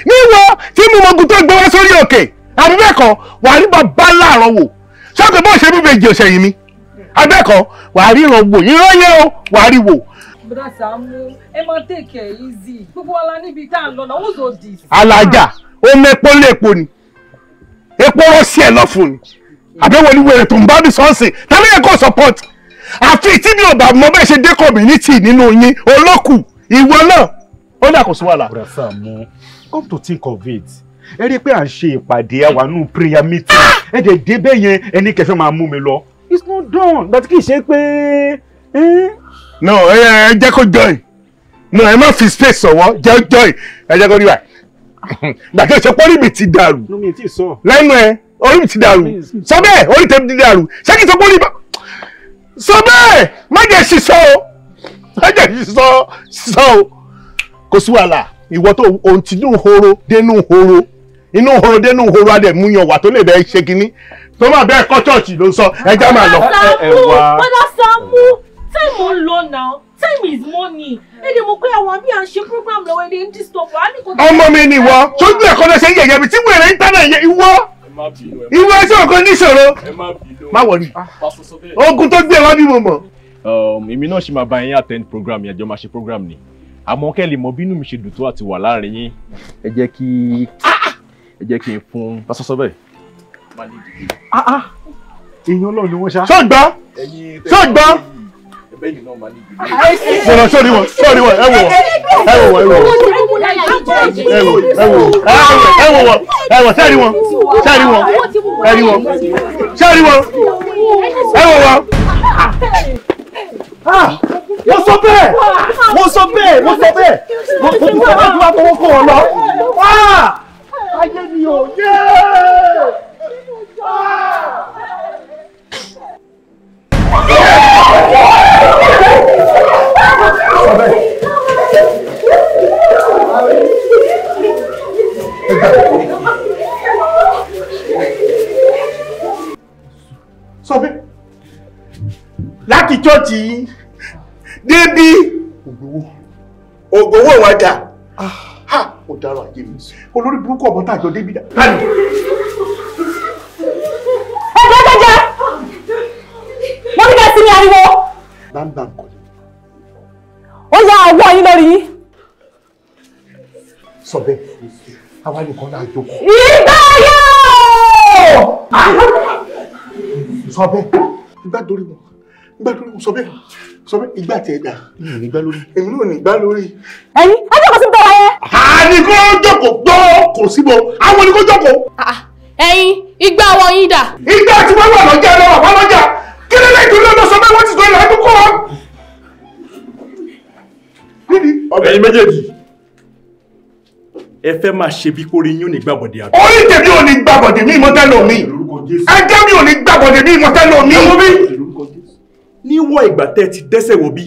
níwọ tí mo mọ ogun tó gbé wá sórí òkè àbí bẹ́ẹ̀ kọ́ wà á rí bàbá láàárọ̀ wò ṣọ́ọ̀kì bó ṣe bíbẹ̀ jẹ́ òṣèyìn mi abẹ́ẹ̀kọ́ wà á ríran wò ìran yẹn o wà á rí wò. Bùdá Sàámú, ẹ máa take it easy. Gbogbo wa la níbi tá à ń lọ náà, who's all this? alájà ó mẹ́pọ́ léèpo ni epo rọ́ sí ẹ̀ lọ fún ni àbẹ̀wò ni wèrè tó ń bá mi sọ́ọ̀sì tàbí ẹ̀ kò support àfi tí mi ò bá mọ bẹ́ẹ̀ ṣe dé community nínú yín olókù ìwọ náà ó dà kò sí wàhálà. Bùrọ̀dá Sàámú, come to think of it, ẹ rí i pé à ń ṣe ìpàdé àwa nù prayer meeting ẹ dẹ̀ débẹ̀ yẹn ẹni kẹfẹ́ máa mú mi lọ. It's not done but kì í ṣe pé. No, ẹ jẹ́ kó join. No, ẹ má fi space sọ̀wọ́ jẹ́ join ẹ jẹ́ kó rí wa. Gbàgbé ṣe pọ́lì mi ti dàrú. Lómi tí ì sọ. Lẹ́nu ẹ orí mi ti dàrú. Sọ bẹ́ẹ̀ orí tèmi ti dàrú. Ṣé kí n sọ pọ́lì bá? Sọ bẹ́ẹ̀ má jẹ́ ṣiṣọ́ o. Má jẹ́ ṣiṣọ́ o. Kò sí wàhálà ìwọ tó ohun tí inú horo dénú horo inú horo dénú horo adẹ̀ mú yan wà tó lè bẹ́ẹ̀ ṣe kínní. Tó máa bẹ́ẹ̀ kọ́ chọ́ọ̀chì ló ń sọ ẹja máa lọ. Bọ́dà Sàámú, time ò lọ now. Time is money. Èdè mo pé àwọn àbí à ń ṣe program lọ́wọ́ èdè ń disturb wa. Ọmọ mi ni ìwọ sójú ẹ̀kọ́ ló ṣe yẹ̀yẹ̀ mi tí wèrè ń tánà yẹ ìwọ ẹ̀ṣẹ̀ ọ̀kan níṣòro má wọ̀rí ogun tó gbé wá bí mo mọ̀. Èmi náà ṣì máa bá yín attend program yẹn, àjọ máa ṣe program ni àmọ́ kẹ́ lè mọ bínú mi ṣe dùn tó àti wà láàrin yín ẹ jẹ́ kí n fún pásọsọ bẹ́ẹ̀. Èèyàn Ọlọ́run ni wọ́n ṣá. Ṣọ́gbọ́n Sọ̀rọ̀ sórí wọn ẹ wò wọ́n sẹ́ẹ̀rí wọn mo sọ bẹ́ẹ̀ mo ti sọ wájú wa fọwọ́ kọ́ ọ lọ. Ayé mi ò yé. Sọ́bẹ̀ láti chọ́ọ̀chì débi ògbówó wájà ó dára àjẹ́ mi olórí burúkú ọmọ tàjọ débi dá. Mo ní kẹ́ sí ní ariwo. Bámbá ń kọ́lé. Ó yá ọwọ́ yín lórí yín. Sọ bẹ́ẹ̀, àwa nìkan náà jókòó. Ìgbà yóò! Sọ bẹ́ẹ̀, ìgbà dórí wọn, sọ bẹ́ẹ̀, ìgbà tí ẹ dà. Ìgbà lórí. Èmi náà ní ìgbà lórí. Ẹyin, ẹ jókòó sí tọ́wọ́ yẹn. Àní kó jókòó gbọ́ kò síbò, àwọn ni kó jókòó. Ẹyin, ìgbà wọn yín dà. Ìgbà tí wọ́n wà lọ́jà lọ́wọ́ wà lọ́jà. Kí ló lè dúró lọ sọ bẹ́ẹ̀ wọ́n ti sọ ìlànà tó kọ́ ọ. Ẹ̀yin méjèèjì ẹ fẹ́ máa ṣe bí kórè yín ò ní gbàbọ̀dé àbí. Orí tèmi ò ní gbàbọ̀dé mi ìmọ̀tẹ́lẹ̀ mi. Ẹjẹ́ mi ò ní gbàbọ̀dé mi ìmọ̀tẹ́lẹ̀ mi. Níwọ̀n ìgbà tẹ́ ẹ ti dẹ́ṣẹ̀ wọ̀ bí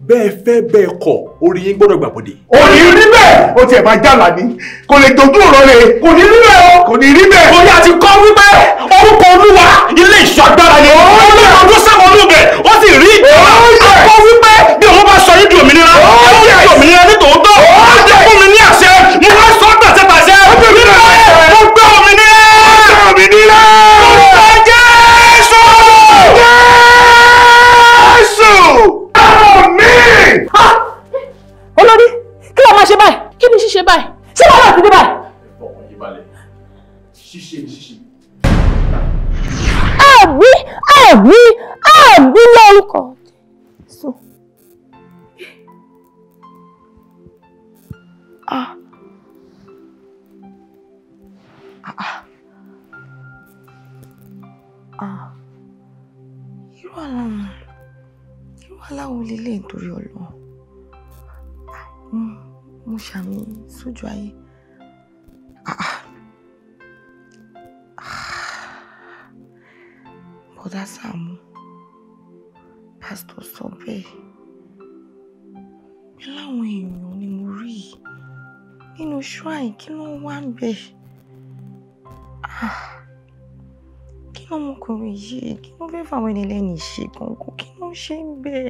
bẹ́ẹ̀ fẹ́ bẹ́ẹ̀ kọ̀ orí yín gbọ́dọ̀ gbàbọ̀dé. Òní rí bẹ́ẹ̀ ó tiẹ̀ máa jàlá ni kò lè dojú ọ̀rọ̀ rẹ̀ kò ní rí bẹ́ẹ̀ o kò ní rí bẹ́ẹ̀. Bóyá a ti kọ́ wípé orúkọ Olúwa ilé ìṣọ́ agbára ni ó lè ọdún sẹ́wọ̀n olúbẹ̀ ó sì rí ìjọba. A kọ́ wípé bí òun bá sọ yín di òmìnira ó di òmìnira ní tòótọ́ ó jẹ́ fún mi ní àṣẹ mo wá sọ tàṣẹ́tàṣẹ́ mo gbé òmìnira. Olórí, kí ló máa ṣe báyìí? Kí ni ṣíṣe báyìí? Ṣé wàá láti dé báyìí? Àbí lórúkọ. Irú aláwo lélẹ̀ nítorí Ọlọ́run. Mo ṣàmì sójú ayé. Bọ́dà Sàámú, pásítọ̀ sọ bẹ́ẹ̀. Bí láwọn èèyàn ni mo rí nínú shrine kí ló wá ń bẹ̀? Kí ló ọmọkùnrin yìí? Kí ló fẹ́ fàwọn ẹni lẹ́ni ṣe gangan? Kí ló ṣe ń bẹ̀?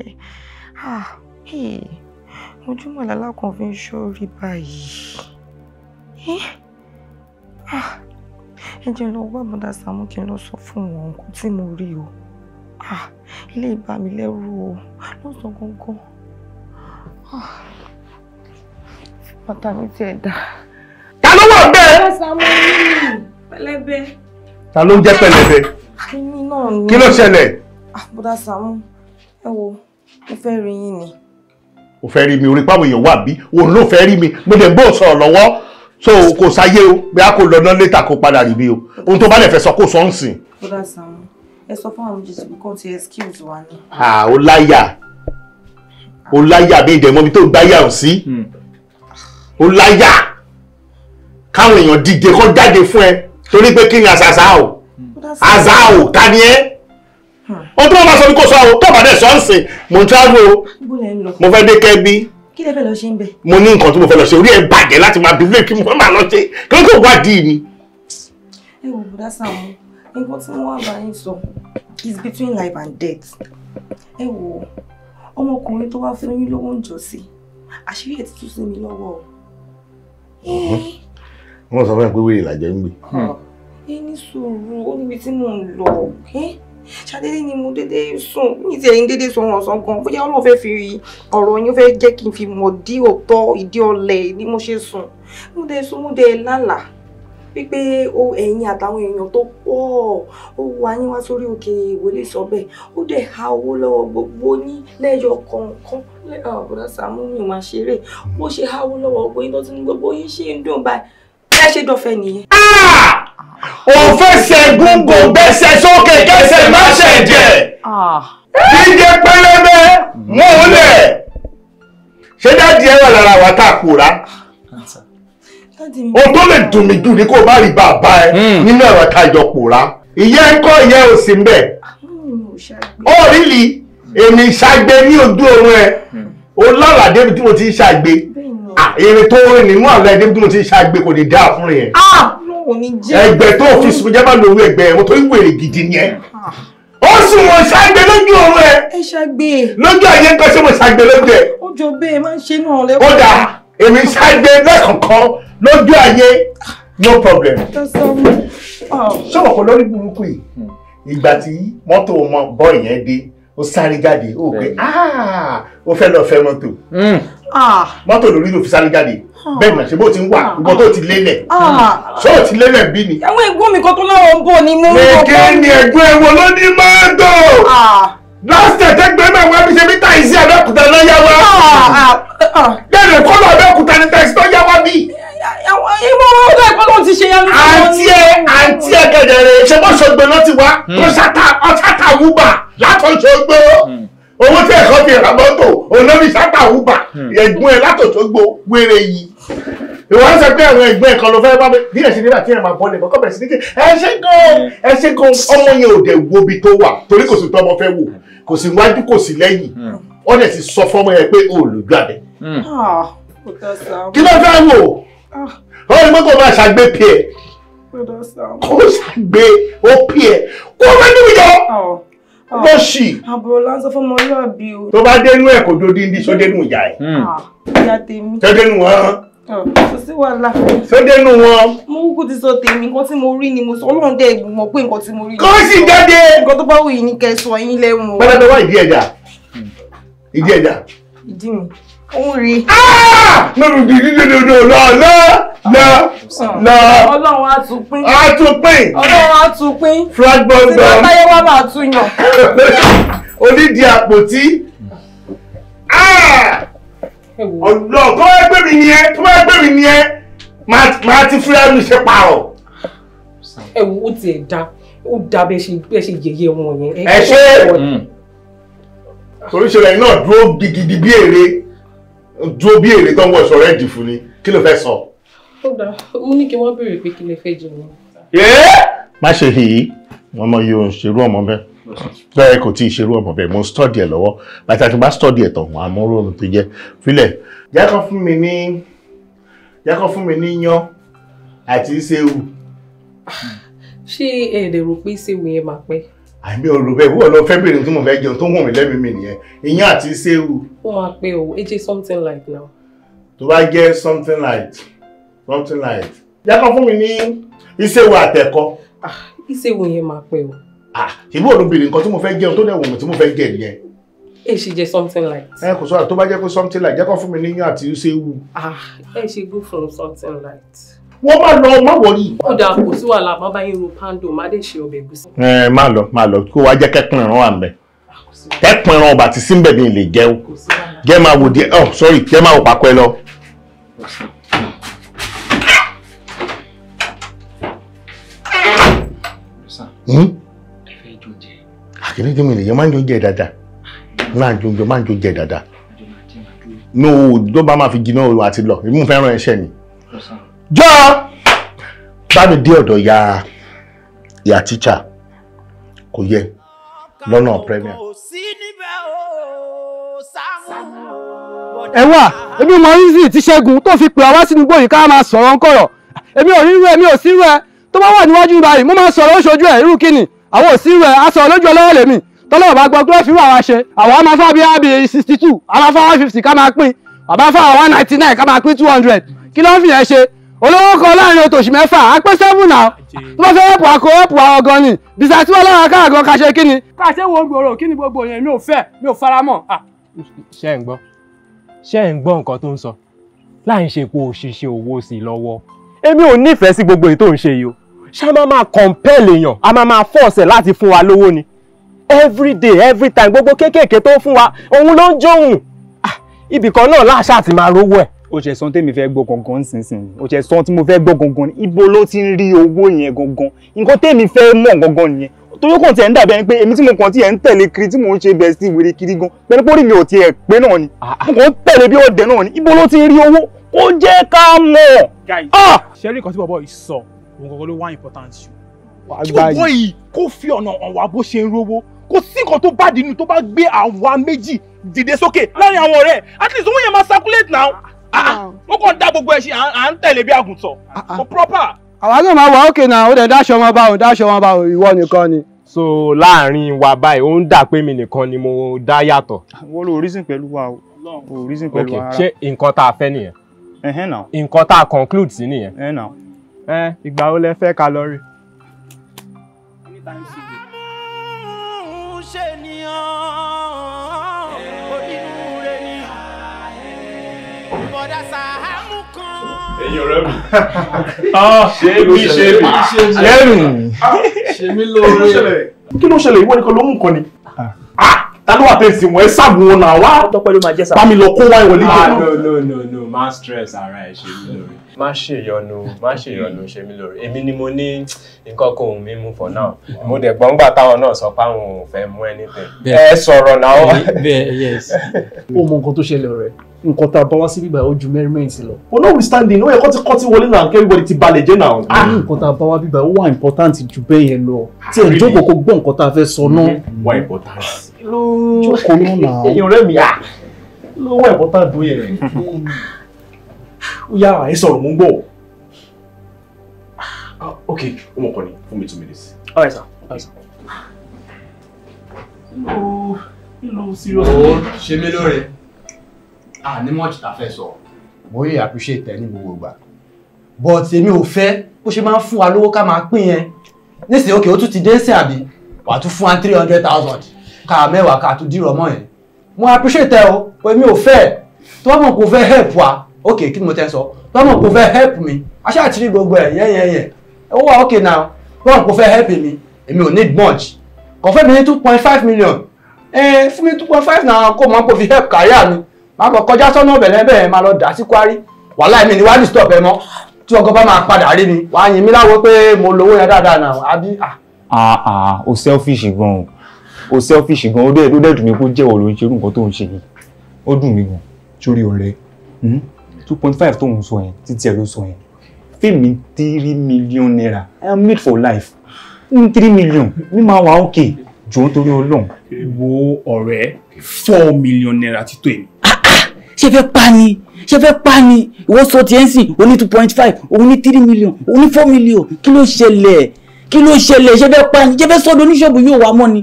Ojúmọ́ làlá kan fi ń ṣọ́rí báyìí. Ẹ jẹ́ lọ wá bọ́dà Sàámú kí n lọ sọ fún wọn nǹkan tí mo rí o. Ilé ìbá mi lẹ́rù o lọ́sàn gangan. Bàtà mi ti ẹ̀ dà. Ta ló wà bẹ́ẹ̀? Bọ́dà Sàámú ní pẹlẹbẹ. Ta ló ń jẹ́ pẹlẹbẹ? Kíní náà ni. Kí ló ṣẹlẹ̀? Bọ́dà Sàámú, ẹ wo, mo fẹ́ rí yín ni. o fẹ́ rí mi orí páwọn èèyàn wà bí òun ló fẹ́ rí mi mo dẹ̀ bó sọ̀rọ̀ lọ́wọ́ so kò sáyé o bí a kò lọ náà létà kó padà rí mi o ohun tó bá lè fẹ́ sọ kó sọ ń sìn. ó dá Sàámú ẹ sọ fún àwọn méjèèjì kó ti excuse wa ni. ó láyà bí ìdẹ̀mọ́ mi tó gbáyà ò sí ó láyà káwọn èèyàn dìde kó jáde fún ẹ torí pé kí ni àṣàṣà o àṣà o ta ni ẹ ohun tó bá sọ ní kò sọ o tó bá dẹ̀ sọ ń sìn mo ń travel o mo fẹ́ dé Kẹ́bí. Kí lẹ fẹ́ lọ ṣe ń bẹ̀? Mo ní nǹkan tí mo fẹ́ lọ ṣe orí ẹ̀ bàjẹ́ láti máa bí kí mo máa lọ ṣe kí ló tó wádìí mi. Ẹ wò bùdá Sàámú, nǹkan tí wọ́n wá bá yín sọ is between life and death. Ẹ wò ọmọkùnrin tó wá fún yín lówó ń jọ sí àṣírí ẹ̀ ti tú sí mi lọ́wọ́. Wọ́n sọ fún mi pé wèrè làjẹ́ ń gbé. Ẹ ní sùúrù ó níbi tí mò ń lọ. Ṣadédé ni mo dédé sùn ní ti ẹ̀yin dédé sọ̀rọ̀ ọ̀sán gan bóyá Ọlọ́run fẹ́ fi ọ̀rọ̀ yín fẹ́ jẹ́ kí n fi mọ̀ dí òótọ́ ìdí ọ̀lẹ ni mo ṣe sùn mo dé lálàá wípé ẹ̀yin àtàwọn èèyàn tó pọ̀ ó wá yín wá sórí òkè ìwọlé sọ bẹ́ẹ̀ ó dẹ̀ há owó lọ́wọ́ gbogbo yín lẹ́yọ kọ̀ọ̀kan bùdá Sàámú mi máa ṣeré bó ṣe há owó lọ́wọ́ gbogbo yín tó ti ní gbogbo yín ṣe ń dùn báyìí ẹ ṣe dọ̀fẹ́ nìyẹn. Ó fẹsẹ̀ gúngò gbẹ́sẹ̀ sókè kẹsẹ̀ má ṣe jẹ́. Díje pẹlẹbẹ múlẹ̀. Ṣé dáàdi ẹ wà lára wa tá a kóra? O tó lè dùn mí jù ní kó o bá rí bàbá ẹ nínú ẹ̀rọ tá a jọ kóra. Ìyẹn ń kọ́ ìyẹn ò sí mbẹ̀. Ó rí li èmi ṣàgbé ní ojú oorun ẹ. O lọ́la débi tí mo ti ń ṣàgbé. Èrè tó rìn nínú àlọ́ débi tí mo ti ń ṣàgbé kò lè dá fún yẹn. Ẹgbẹ́ tó fi sùn jẹ́ bá lórí ẹgbẹ́ ẹ̀ mo tó ń wèrè gidi ni ẹ. Ó sùn wọ́n ṣàgbé lójú oorun ẹ. Ẹ ṣàgbé. Lójú ayé ń kọ́ sí mo ṣàgbé lójú ẹ. Ó jọ bẹ́ẹ̀ máa ń ṣe náà lẹ́kọ̀ọ́. Ó dà èmi ṣàgbé lẹ́kọ̀ọ̀kan lójú ayé no problem. Ṣọ́wọ́ kò lórí burúkú yìí ìgbà tí mọ́tò ọmọ bọ́ọ̀ yẹn dé ó sáré jáde ó pé ó fẹ́ lọ fẹ́ mọ́tò. Mọ́tò lórí ló fi sáré jáde bẹ́ẹ̀ náà ṣe bó ti ń wà ìbọn tó ti lélẹ̀ ṣó ò ti lélẹ̀ bí ni. Àwọn ẹ̀gbọ́n mi kan tó láwọn ń bọ̀ ni mo ń bọ̀. Lèkè ni ẹ̀gbọ́n ẹ̀wọ̀n ló ní mọ́tò. Lọ́sẹ̀ tẹ́gbẹ́ náà wọ́n fi ṣe mí táìsì Abẹ́òkúta ló yá wá. Bẹ́ẹ̀ni kọ́ lọ Abẹ́òkúta ní táìsì tó yá wá bí. Ìmọ̀ wọn ó dà pé ti ṣe yánu. Àǹtí ẹ̀ gẹ̀dẹ̀rẹ̀ ṣe bó ṣògbé ló ti wá tó ṣàtà wúbà látọ̀ṣọ́gbó. Owó tí ẹ̀kọ́ fi rà mọ́tò olórí ṣàtà wúbà ẹ̀gbọ́n ẹ̀ látọ̀ṣọ́gbó wéré yìí. Ìwọ́n sọ pé àwọn ẹgbẹ́ ẹ̀kan ló fẹ́ bá mi bí ẹ̀sìn nígbà tí ẹ̀ máa bọ́ ní ẹ̀kọ́ bẹ̀rẹ̀ sí ní kí ẹ ṣe gan ọmọ yẹn ò dẹ̀ wo ibi tó wà torí kò sí tó ọmọ fẹ́ wò kò sí wájú kò sí lẹ́yìn wọ́n dẹ̀ ti sọ fọ́mọ yẹn pé ó lójú àbẹ̀. Kí ló fẹ́ wò ó ní mọ́tò máa ṣàgbé pì ẹ̀ kó ṣàgbé ó pì ẹ̀ kó fẹ́ níbi jọ lọ sí. Àbúrò lásán fún ọmọ náà bí o. Tó bá dénú ẹ̀ kò dodi ní sódénú ìyá ẹ̀. Ìyá tèmi. Sódénú wọn. Kò sí wàhálà. Sódénú wọn. Mo kúkú ti sọ tèmi nǹkan tí mo rí ni mo sọ Ọlọ́run dẹ̀ mọ̀ pé nǹkan tí mo rí. Kó sì jáde. Nǹkan tó bá wù yín ní kẹsàn yín lẹ́wọ̀n. Pẹ́lẹ́pẹ́ wá ìdí ẹ̀dá. Ìdí ẹ̀dá. Ìdí mi. Òun rí. Lọ́rùn di dídòdò lọ. Ọlọ́run á tún pín. Ọlọ́run á tún pín. Flag bomb. Tí bá táyé wá máa tún yàn. Onídìí àpótí. Ọ̀dọ́ tó wá gbé mi ni ẹ máa ti fúra mi ṣe pààrọ̀. Ẹ wo ó tiẹ̀ dá bẹ́ẹ̀ ṣe yẹ̀yẹ́ wọn yẹn. Ẹ ṣe oríṣiríṣi náà dúró gidigidi bí èrè tó ń wọ ìṣòro ẹ̀dì fún ni kí ló fẹ́ sọ. Ó dáa mo ní kí wọ́n béèrè pé kí lè fẹ́ jẹ wọn. Má ṣe hìí ọmọ yìí ò ń ṣerú ọmọ bẹ́ẹ̀ bẹ́ẹ̀ kò tí ì ṣerú ọmọ bẹ́ẹ̀ mo ń stọ́dì ẹ̀ lọ́wọ́ bàtà tí bá stọ́dì ẹ̀ tán àmọ́ ròrùn tó jẹ́ fílẹ̀ jẹ́ kán fún mi ní yán àti ìṣèwù. Ṣé ẹ̀ẹ́dẹ̀ rò pé ìṣèwù yẹn máa pẹ́? Àmì ọ̀rọ̀ bẹ́ẹ̀ wọ́n lọ fẹ́ bèrè tí mo fẹ́ jẹun tó wọ̀n mí lẹ́mìí mi nìyẹn ìyán àti ìṣèwù. Ó máa pẹ́ o ẹ jẹ́ something like now. Tó bá jẹ́ something like jẹ́ kán fún mi ní ìṣèwù àtẹ̀kọ́. Ìṣèwù yẹn máa pẹ́ o. Ìbú olóbìnrin nǹkan tí mo fẹ́ jẹun tó dẹ̀ wọ̀n mi tí mo fẹ́ jẹ nìyẹn. Ẹ ṣe jẹ something like. Kò sọ́ra tó bá jẹ́ pé something like jẹ́ kán fún mi ní yán àti ìṣèwù. Ẹ ṣe go from something like. Wọ́n má wọrí. Ó dáa kò sí wàhálà má bá yín ro pando má dé ṣe ọbẹ̀ ẹ̀gúsí. Má lọ kó wá jẹ́ kẹ́pìn ẹran wà ń bẹ̀. Kẹ́pìn ẹran ọba ti sí ń bẹ̀ bí n lè jẹun. jẹ́ máa wò díẹ̀ oh sorry jẹ́ máa wò pàkọ́ ẹ lọ. Àkìlẹ́ tí mo lè yẹ máa ń jọ jẹ dáadáa máa ń jọ jẹ dáadáa no ló bá máa fi jiná o àti lọ èmi mo fẹ́ràn ẹṣẹ́ ni jọ bá mi dé ọ̀dọ̀ ya teacher kò yẹ lọ́nà premier. ẹ wà èmi mọ easy tí Ṣẹ́gun tó fi pè wá sínú gbòyìn ká máa sọ̀rọ̀ ń kọ̀rọ̀ èmi ò rí rú ẹ mi ò sí rú ẹ tó bá wà níwájú báyìí mo máa sọ̀rọ̀ oṣooju ẹ irú kíni àwọn ò sí rú ẹ a sọ̀rọ̀ lójú ọlọ́wọ́ lèmi tọ́lọ́wọ́ bá gbọ́ pé fi wà wá ṣe àwọn a máa fà bí i 62 a máa fà 150 ká máa pín bàbá fà 199 ká máa pín 200 kí ló ń fi yẹn ṣe olówó kan láàrin oṣù mẹ́fà á pé 7 náà tó bá fẹ́ ẹ̀pù àkó ẹ̀pù àwọn gan ni bìsà tí wọ́n lára káàgọ́ ká ṣe kí ni. ká ṣe wo gbòòrò kí ni gbogbo yẹn mi ò fara mọ́. ṣé ń gbọ́ nǹkan tó ń sọ láì ṣe pé òṣìṣẹ́ owó sí lọ́wọ́ èmi ò nífẹ̀ẹ́ sí gbogbo èyí tó ń ṣe yìí o ṣá máa compel èèyàn a máa force ẹ̀ láti fún wa lówó ni every day every time gbogbo kéékèèké tó fún wa òun ló ń jóhùn ibìkan náà láṣà ti máa rówó ẹ̀. ó ṣe sọ tèmi fẹ́ gbọ́ gangan nísinsìnyí ó ṣe sọ tí mo fẹ́ gbọ́ gangan ibo ló ti ń rí owó yẹn gangan nǹkan tèmi fẹ́ mọ̀ gangan nìyẹn torí kò tiẹ̀ ń dàbí ẹni pé èmi tí mo kàn tiẹ̀ ń tẹ̀lé kiri tí mò ń ṣe bẹ́ẹ̀ sí wèrè kiri gan pẹ̀lú pé orí mi ò tiẹ̀ pé náà ni mo kàn ń tẹ̀lé bí ọ̀dẹ̀ náà ni ibo ló ti ń rí owó ó jẹ́ ká mọ̀. ṣe rí nǹkan tí bọ̀bọ̀ yìí sọ òun gangan ló wá important jù kí bọ̀bọ̀ yìí kó fi ọ̀nà ọ̀wà bó ṣe ń rówó kò sí nǹkan tó bá dínú tó bá gbé àwa méjì dìde sókè láàrin àwọn ọ̀rẹ́ at least owó yẹn máa circulate now ó kàn dá gbogbo ẹṣin à ń tẹ̀lé bí àgùntàn kò proper. àwa náà máa wà ókè náà ó dẹ̀ dáṣọ wọn bá òun ìwọ nìkan ni. so láàrin wa báyìí ó ń dà pé mi nìkan ni mo dá yàtọ̀. wọ́n ló reason pẹ̀lú wa o reason pẹ̀lú wa rárá. ṣé nǹkan tá a fẹ́ nìyẹn nǹkan tá a conclude sí nìyẹn. ìgbà wo lẹ fẹ́ ká lọ rí. ẹ̀yin ọ̀rẹ́ mi. ṣe mí lóore. kí ló ṣẹlẹ̀ ìwọ nìkan ló mú nǹkan ni. ta ló wà tẹ̀sí wọn ẹ sáàbù wọn náà wá. tọpẹ ló máa jẹ sáà. bá mi lọ kó wáyé wọlé jẹ. no má stress ara ẹ ṣe mí lóore. má ṣèyọnu ṣe mí lóore. èmi ni mo ní nǹkan kó ohun mímú for now. mo dẹ̀ gbọ́n gbà táwọn náà sọ pé àwọn ò fẹ́ mú anything. ẹ sọ̀rọ̀ náà. bẹ́ẹ̀ yes. ó mọ nǹkan tó ṣẹlẹ̀ rẹ̀ nǹkan tá a bá wá sí bíbá ó ju merriment lọ. but notwithstanding ó yẹ kó ti kọ́ tí wọlé náà kí everybody ti balẹ̀ jẹ́ náà. nǹkan tá a bá wá bíbá ó wà important ju bẹ́ẹ̀ yẹn lọ tí ẹ̀ jókòó kó gbọ́ nǹkan tá a fẹ́ sọ náà. wà important. jókòó náà náà. èèyàn rẹ̀ mi ló wà important tó yẹ. ó yá ẹ sọ̀rọ̀ mú gbọ́. ok ọmọ kan ni fún mi 2 minutes. all right sir. hello serious. ṣe mí lóore. Ní much ta fẹ́ sọ mo yẹ appreciate ẹ ní gbogbo ìgbà but èmi ò fẹ́ bó ṣe máa ń fún wa lówó ká máa pín yẹn nísìnyí òkè ó tún ti dé sí àbí wà tún fún wa 300,000 ká mẹ́wàá ká tún dìrọ̀ mọ́ yẹn mo appreciate ẹ o èmi ò fẹ́ tó bá mọ̀ kó fẹ́ help wa òkè kí ni mo tẹ́ sọ tó bá mọ̀ kó fẹ́ help mi aṣá àti rí gbogbo ẹ̀ yẹn ó wà òkè náà tó bá mọ̀ kó fẹ́ help mi èmi ò need much kò fẹ́ mi ní 2.5 million fún mi 2.5 náà kó mọ̀ kó fi help career mi máa kọ kọjá sọ́nà bẹ̀rẹ̀ máa lọ dà sí kwari wàhálà mi ni wàá disturb ẹ mọ́ tí ọgọ́ bá máa padà rí mi wàá yin mi láwo pé mo lówó yẹn dáadáa náà àbí. o selfish gan ó dẹ̀ dùn mí kó jẹ́wọ́ ló ń ṣerú nǹkan tó ń ṣe yìí ó dùn mí gan sórí ọ̀rẹ́ 2.5 tó ń sọ yẹn títí ẹ ló sọ yẹn fíìmù 3 million naira I am made for life 3 million mi máa wà ókè jọ̀ọ́ torí Ọlọ́run. wo ọ̀rẹ́ 4 million naira ti tó èmi. ṣe fẹ́ pa ni ìwọ sọ ti ẹ́ ń sìn o ní 2.5 òun ní 3 million òun ní 4 million kí ló ṣẹlẹ̀ ṣe fẹ́ pa ni ṣe fẹ́ sọ́dọ̀ oníṣọ́ọ̀bù yóò wá mọ́ ni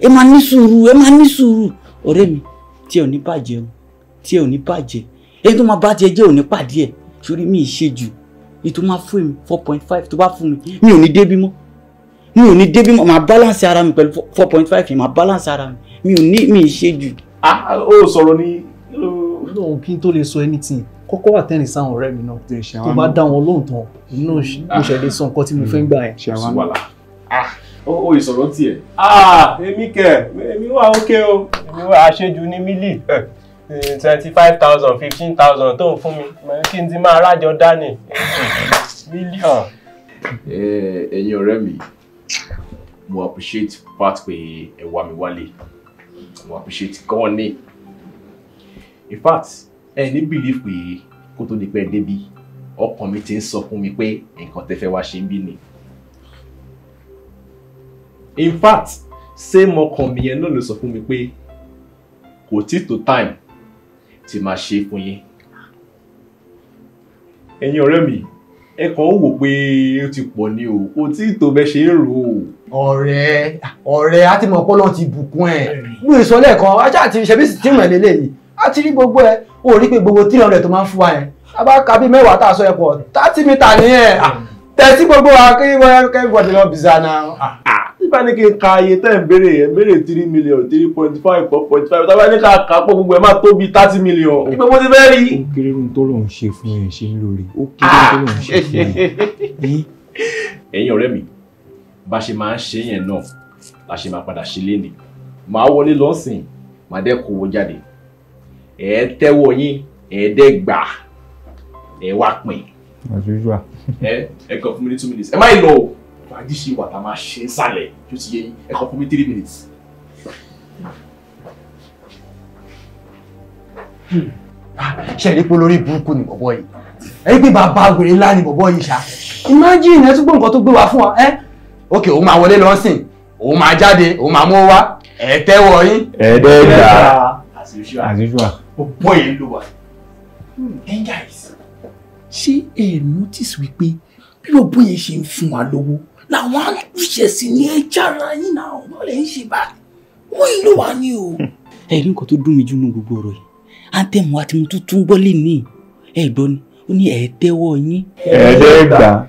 ẹ máa ní sùúrù ọ̀rẹ́ mi tí ẹ ò ní bàjẹ́ èyí tó máa bá tiẹ̀ jẹ́ ò ní pàdé ẹ̀ sórí mi ì ṣe jù èyí tó máa fún mi 4.5 tó bá fún mi ò ní débí mọ́ máa balance ara mi pẹ̀lú 4.5 yẹn máa balance ara mi mi ì ṣe jù. ó sọ̀rọ̀ ní. lóhun kí n tó lè sọ anything kọ́kọ́ wà tẹ́rìn sáwọn ọ̀rẹ́ mi náà tó bá dá wọn lóhùn tán inú mo ṣe lè sọ nǹkan tí mo fẹ́ ń gbà yẹn. ó ìsọ̀rọ̀ tiẹ̀. èmi wà ókè o àṣejù ní mílì 25,000 15,000 tó ń fún mi kí n ti máa rájọ dání mílíọ̀n. Ẹ̀yin ọ̀rẹ́ mi, mo appreciate part pé ẹ wá mi wálé. Mo appreciate gan ni. In fact, ẹ ní believe pé kó tó di pé débi, ọkàn mi ti ń sọ fún mi pé nǹkan tẹ́ fẹ́ wá ṣe ń bí ni. In fact, same ọkàn mi yẹn náà ló sọ fún mi pé kò tí tó time tí máa ṣe fún yín. Ẹ̀yin ọ̀rẹ́ mi, ẹ kàn wò pé ó ti pọ̀ ní o, kò tí tó bẹ́ ṣe ń rò ó. Ọ̀rẹ́ á ti mọ̀ pọ́lọ́ ti bùkún ẹ̀. Mú ìsọ̀lẹ̀ kan, ajá àti ìṣẹ́bí sì tí mọ̀ lélẹ̀ yìí. A ti rí gbogbo ẹ̀, ó rí pé gbogbo 300 tó máa ń fún wa yẹn. A bá ka bí mẹ́wàá tá a sọ ẹ̀ pọ̀, 30 mítà nìyẹn. Tẹ̀sí gbogbo wa kí everybody lọ bìzà náà. Nígbà ní kí n ka iye tẹ́ ń béèrè 3 million, 3.5, 4.5. Tábà ní ká kà pọ̀ gbogbo ẹ̀ máa tó bí 30 million. Ìgbà mo ti fẹ́ rí. Ó kéré ohun tó lòun ṣe fún ẹ̀ ṣe ń lóore. Ó kéré ohun tó lòun ṣe fún ẹ̀. Ẹ̀yin ọ̀rẹ́ mi, bá ṣe máa ń ṣe yẹn náà, la ṣe máa padà ṣe léni. Màá wọlé lọ́sìn, màá dẹ́ kó owó jáde. Ẹ tẹ́wọ́ yín, ẹ dẹ́ gbà, ẹ wá pín. As usual. Ẹ kàn fún mi ní 2 minutes. Ẹ má ì lọ o. Fàájì ṣe wà tá a máa ṣe ń sàlẹ̀ tó ti yé yín. Ẹ kàn fún mi 3 minutes. Ṣé ẹ̀rí pé olórí burúkú ni bọ̀bọ̀ yìí? Ẹ̀rí pé bàbá wèrè ńlá ni bọ̀bọ̀ yìí ṣá. Imagine ẹ tún gbọ́ nǹkan tó gbé wá fún wa. Ok, òun máa wọlé lọ́sìn, òun máa jáde, òun máa mú wá. Ẹ tẹ́wọ́ yín. Ẹ̀ẹ́dẹ́gbà. As usual. As usual. Bọ̀bọ̀ yìí ló wà. Hey guys, ṣé ẹ notice wípé bí bọ̀bọ̀ yẹn ṣe ń fún wa lówó làwọn àlùṣe sí ní ẹja ara yín náà wọ́n lè ń ṣe báyìí wọ́n yìí ló wà ní o. Ẹ̀rí nǹkan tó dùn mí jù nínú gbogbo ọ̀rọ̀ yìí àtẹ̀mọ́ àti mo tún gbọ́ lè ní ẹ̀gbọ́n ni ó ní ẹ̀ẹ́tẹ́wọ́ yín. Ẹ̀ẹ́dẹ́gbà.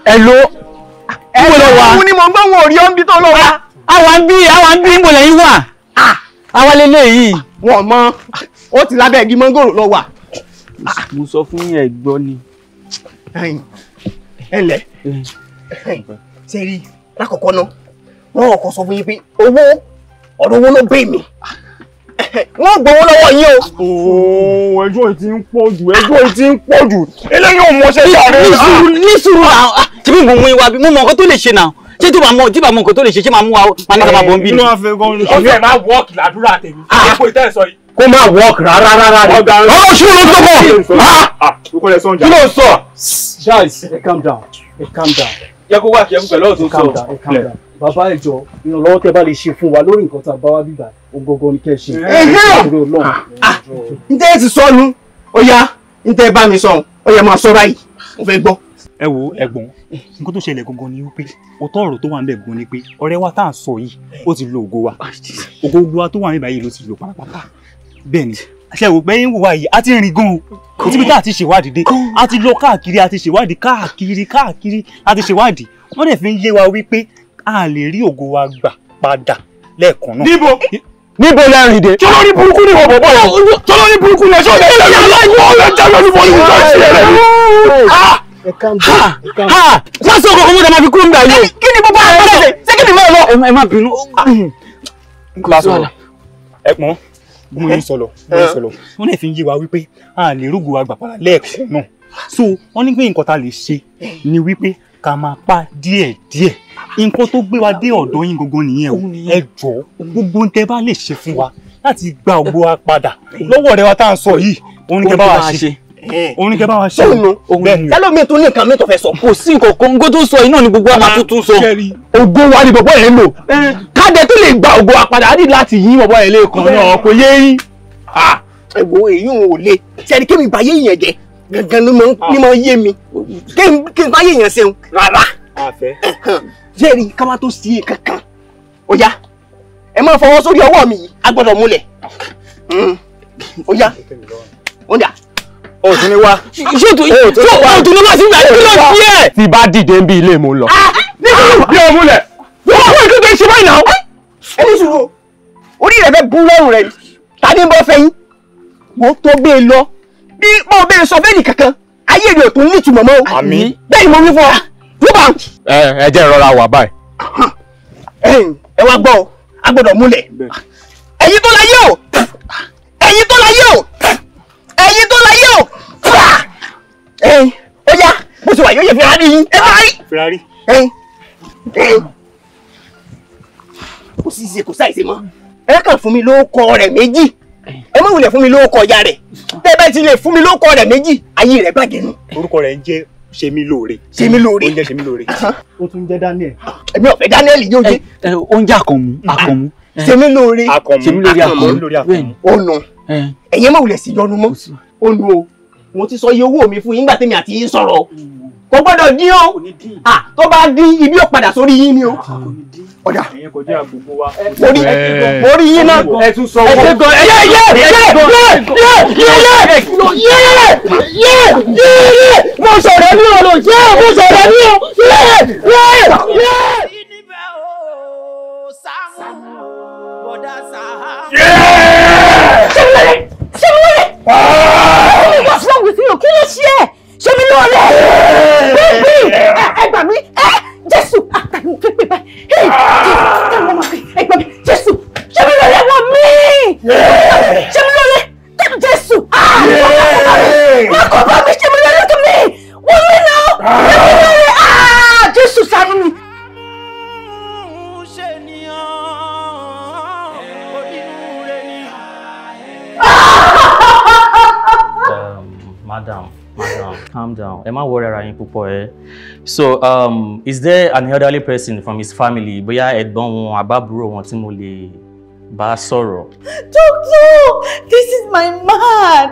Hello. Mo lọ wá. Mo ní mo gbọ́ wọn ò rí ọ́nbí tó lọ wá. Àwa ń bí mo lẹ́yìn wà. Àwa lélẹ̀ yìí. Wọ́n mọ̀ ó ti lábẹ́ igi mọ́ngòrò lọ wà. Mo sọ fún yín ẹ̀gbọ́n ni. Ẹ̀lẹ́. Sẹ́rí lákọ̀ọ́kọ́ náà wọ́n kò sọ fún yín pé ọ̀rọ̀ owó ló bẹ́ mi. Wọ́n gbowó lọ́wọ́ yín o. Ẹjọ́ yìí ti ń pọ̀ jù. Eléyìí ò mọṣẹ́ sáré. Ní sùúrù náà. Ṣé bí mo mú ìwà bí mo mọ nǹkan tó lè ṣe náà? Ṣé tí bá mọ nǹkan tó lè ṣe ṣé máa mú wa máa ní ká máa bọ̀ ń bí ni? Ọ̀fẹ́ máa wọ́ọ̀kì làdúrà tèmi. Àpò ìtẹ́ sọ yìí. Kó máa wọ́ọ̀kì rárá. Ọ̀rọ̀ ṣé ló tó bọ̀? Kí ló sọ? Guys, calm down. Yẹ kó wá kí ẹ fún pẹ̀lú ọ̀tún sọ. Calm down. Bàbá ẹjọ́ ìrànlọ́wọ́ tẹ́ bá lè ṣe fún wa lórí nǹkan tá a bá wá bíbà ogogo ni kẹ́ ṣe. Ǹjẹ́ ẹ ti sọnù? Ó yá, ǹjẹ́ ẹ bá mi sọ, ó yẹ máa sọ báyìí, mo fẹ́ gbọ́. Ẹ wo ẹ̀gbọ́n, nǹkan tó ṣẹlẹ̀ gangan ni wípé òótọ́ ọ̀rọ̀ tó wà níbẹ̀ gan ni pé ọ̀rẹ́ wa tá à ń sọ yìí ó ti lo ògo wa. Ògo wa tó wà níbẹ̀ yìí ló ti lò pátápátá. Bẹ́ẹ̀ ni, ṣe wò pé ń wò wá yìí, a ti rìn gan o. Tíbi tá a ti ṣèwádìí dé, a ti lọ káàkiri, a ti ṣèwádìí káàkiri, a ti ṣèwádìí. Wọ́n dẹ̀ fi ń yé wa wípé a lè rí ògo wa gbà padà lẹ́ẹ̀kan náà. Níbo lẹ́rìn dé? Tọ́lọ́rí burúkú ni wọ́n bọ̀ bọ̀. Tọ́lọ́rí burúkú ni ẹ̀ṣọ́ lẹ́yìn Sásọ̀ ọkọ̀ ọmọdé máa fi kúrò ń gbà yóò. Kí ni bàbá rẹ̀ lọ́sẹ̀? Ṣé kí ni mọ́ lọ? Ẹ má bínú. Ẹ̀pọ̀n, bí mo ń sọ̀lọ̀. Wọ́n lè fi ń yé wa wípé a lè rógo wa gbà padà lẹ́ẹ̀kan náà. So, wọ́n ní pé nǹkan tá lè ṣe ni wípé ká máa pa díẹ̀díẹ̀. Nǹkan tó gbé wa dé ọ̀dọ̀ yín gangan nìyẹn o. Ẹ jọ̀ọ́, gbogbo ń tẹ́ bá lè ṣe fún wa láti gba ògo wa padà lọ́wọ́ ọ̀rẹ́ wa tá à ń sọ yìí. Òun ni kẹ́ bá wa ṣe. Tẹ́lómi tún ní nǹkan mi tó fẹ́ sọ. Kò sí nǹkan kan tó sọ iná ni gbogbo àmà tuntun sọ. Ògo wa ni bọ̀bọ̀ yẹn lò. Káde tó lè gba ògo wa padà á ní láti yín bọ̀bọ̀ yẹn lẹ́ẹ̀kan náà kò yé yín. Ẹ̀gbọ́n èyí ò lè. Ṣẹ́ni kí mi bá yé yẹn jẹ gangan ni mo yé mi. Kí n bá yé yẹn ṣeun rárá. Jẹ́rìí ká má tó sí kankan. Ó yá, ẹ máa fọwọ́ sórí ọwọ́ mi yìí, a gbọ́dọ̀ múlẹ̀. Ó yá, ó dà. Òtún ni wá. Òtún ni wá sí ìgbà tí ló ti ẹ̀. Tí bá dìde ń bí ilé mo lọ. Bí o múlẹ̀. Wọ́n kọ́ ìkéde ṣe báyìí náà. Ẹni sùúrù, orí rẹ̀ fẹ́ bú lọ́rùn rẹ̀. Ta ni ń bọ́ fẹ́yìn? Mo tó bẹ́ẹ̀ lọ. Bí mo bẹ́ẹ̀ sọ bẹ́ẹ̀ ni kankan, ayé rẹ̀ ò tún ní ìtumọ̀ mọ́. Àmín. Bẹ́ẹ̀ ni mo wí fún ọ. Yóò bá ẹ jẹ́ ìrora wà báyìí. ẹ wá gbọ́ a gbọ́dọ̀ múlẹ̀ ẹ̀yin tó láyé o ẹ̀yin tó láyé o ẹ̀yin tó láyé o ó yá bó ṣe wà yóò yẹ Ferrari yín ẹ máa rí Ferrari kò sí ṣe kò sáìsẹ mọ́ ẹ kàn fún mi lóókọ rẹ̀ méjì ẹ má wulẹ̀ fún mi lóókọ ìyá rẹ̀ tẹ́ bá ti lè fún mi lóókọ rẹ̀ méjì ayé rẹ̀ bàjẹ́ nù. orúkọ rẹ̀ ń jẹ́ Ṣemilóore. Ṣemilóore. Ó ń jẹ́ Ṣemilóore. ó tún jẹ́ Daniel. èmi ò fẹ́ Daniel yóò jẹ́. oúnjẹ Àkànmú. Ṣemilóore. Ṣemilóore Àkànmú. Ọ̀nà ẹ̀yin má wulẹ̀ sí yọnu mọ́ ọ̀nà o mo ti sọ iye owó mi fún yín nígbà tẹ́mi àti yín sọ̀rọ̀ kò gbọ́dọ̀ dín o tó bá dín ibi ò padà sórí yín ni o ọ̀dà mo rí yín náà ẹ tún sọ owó mo sọ̀rọ̀ ní ọ̀rọ̀ mo sọ̀rọ̀ ní What's wrong with you? Kí ló ṣe é? Ṣemilóore! Bíbí! Ẹ gbà mí! Jésù! Àtàkùn fẹ́ pè báyìí! Ẹ gbà mí! Jésù! Ṣemilóore wọ mí! Ṣemilóore! Jésù! Má kọ́ bá mi! Ṣemilóore tó mi! Wọ́n mi náà! Ṣemilóore! Jésù ṣàánú mi! Madam, calm down. Ẹ má worry ara yín púpọ̀ ẹ. So, is there an elderly person from his family? Bóyá ẹ̀gbọ́n wọn, àbábúrò wọn tí mo lè bá sọ̀rọ̀? Doctor, this is my man.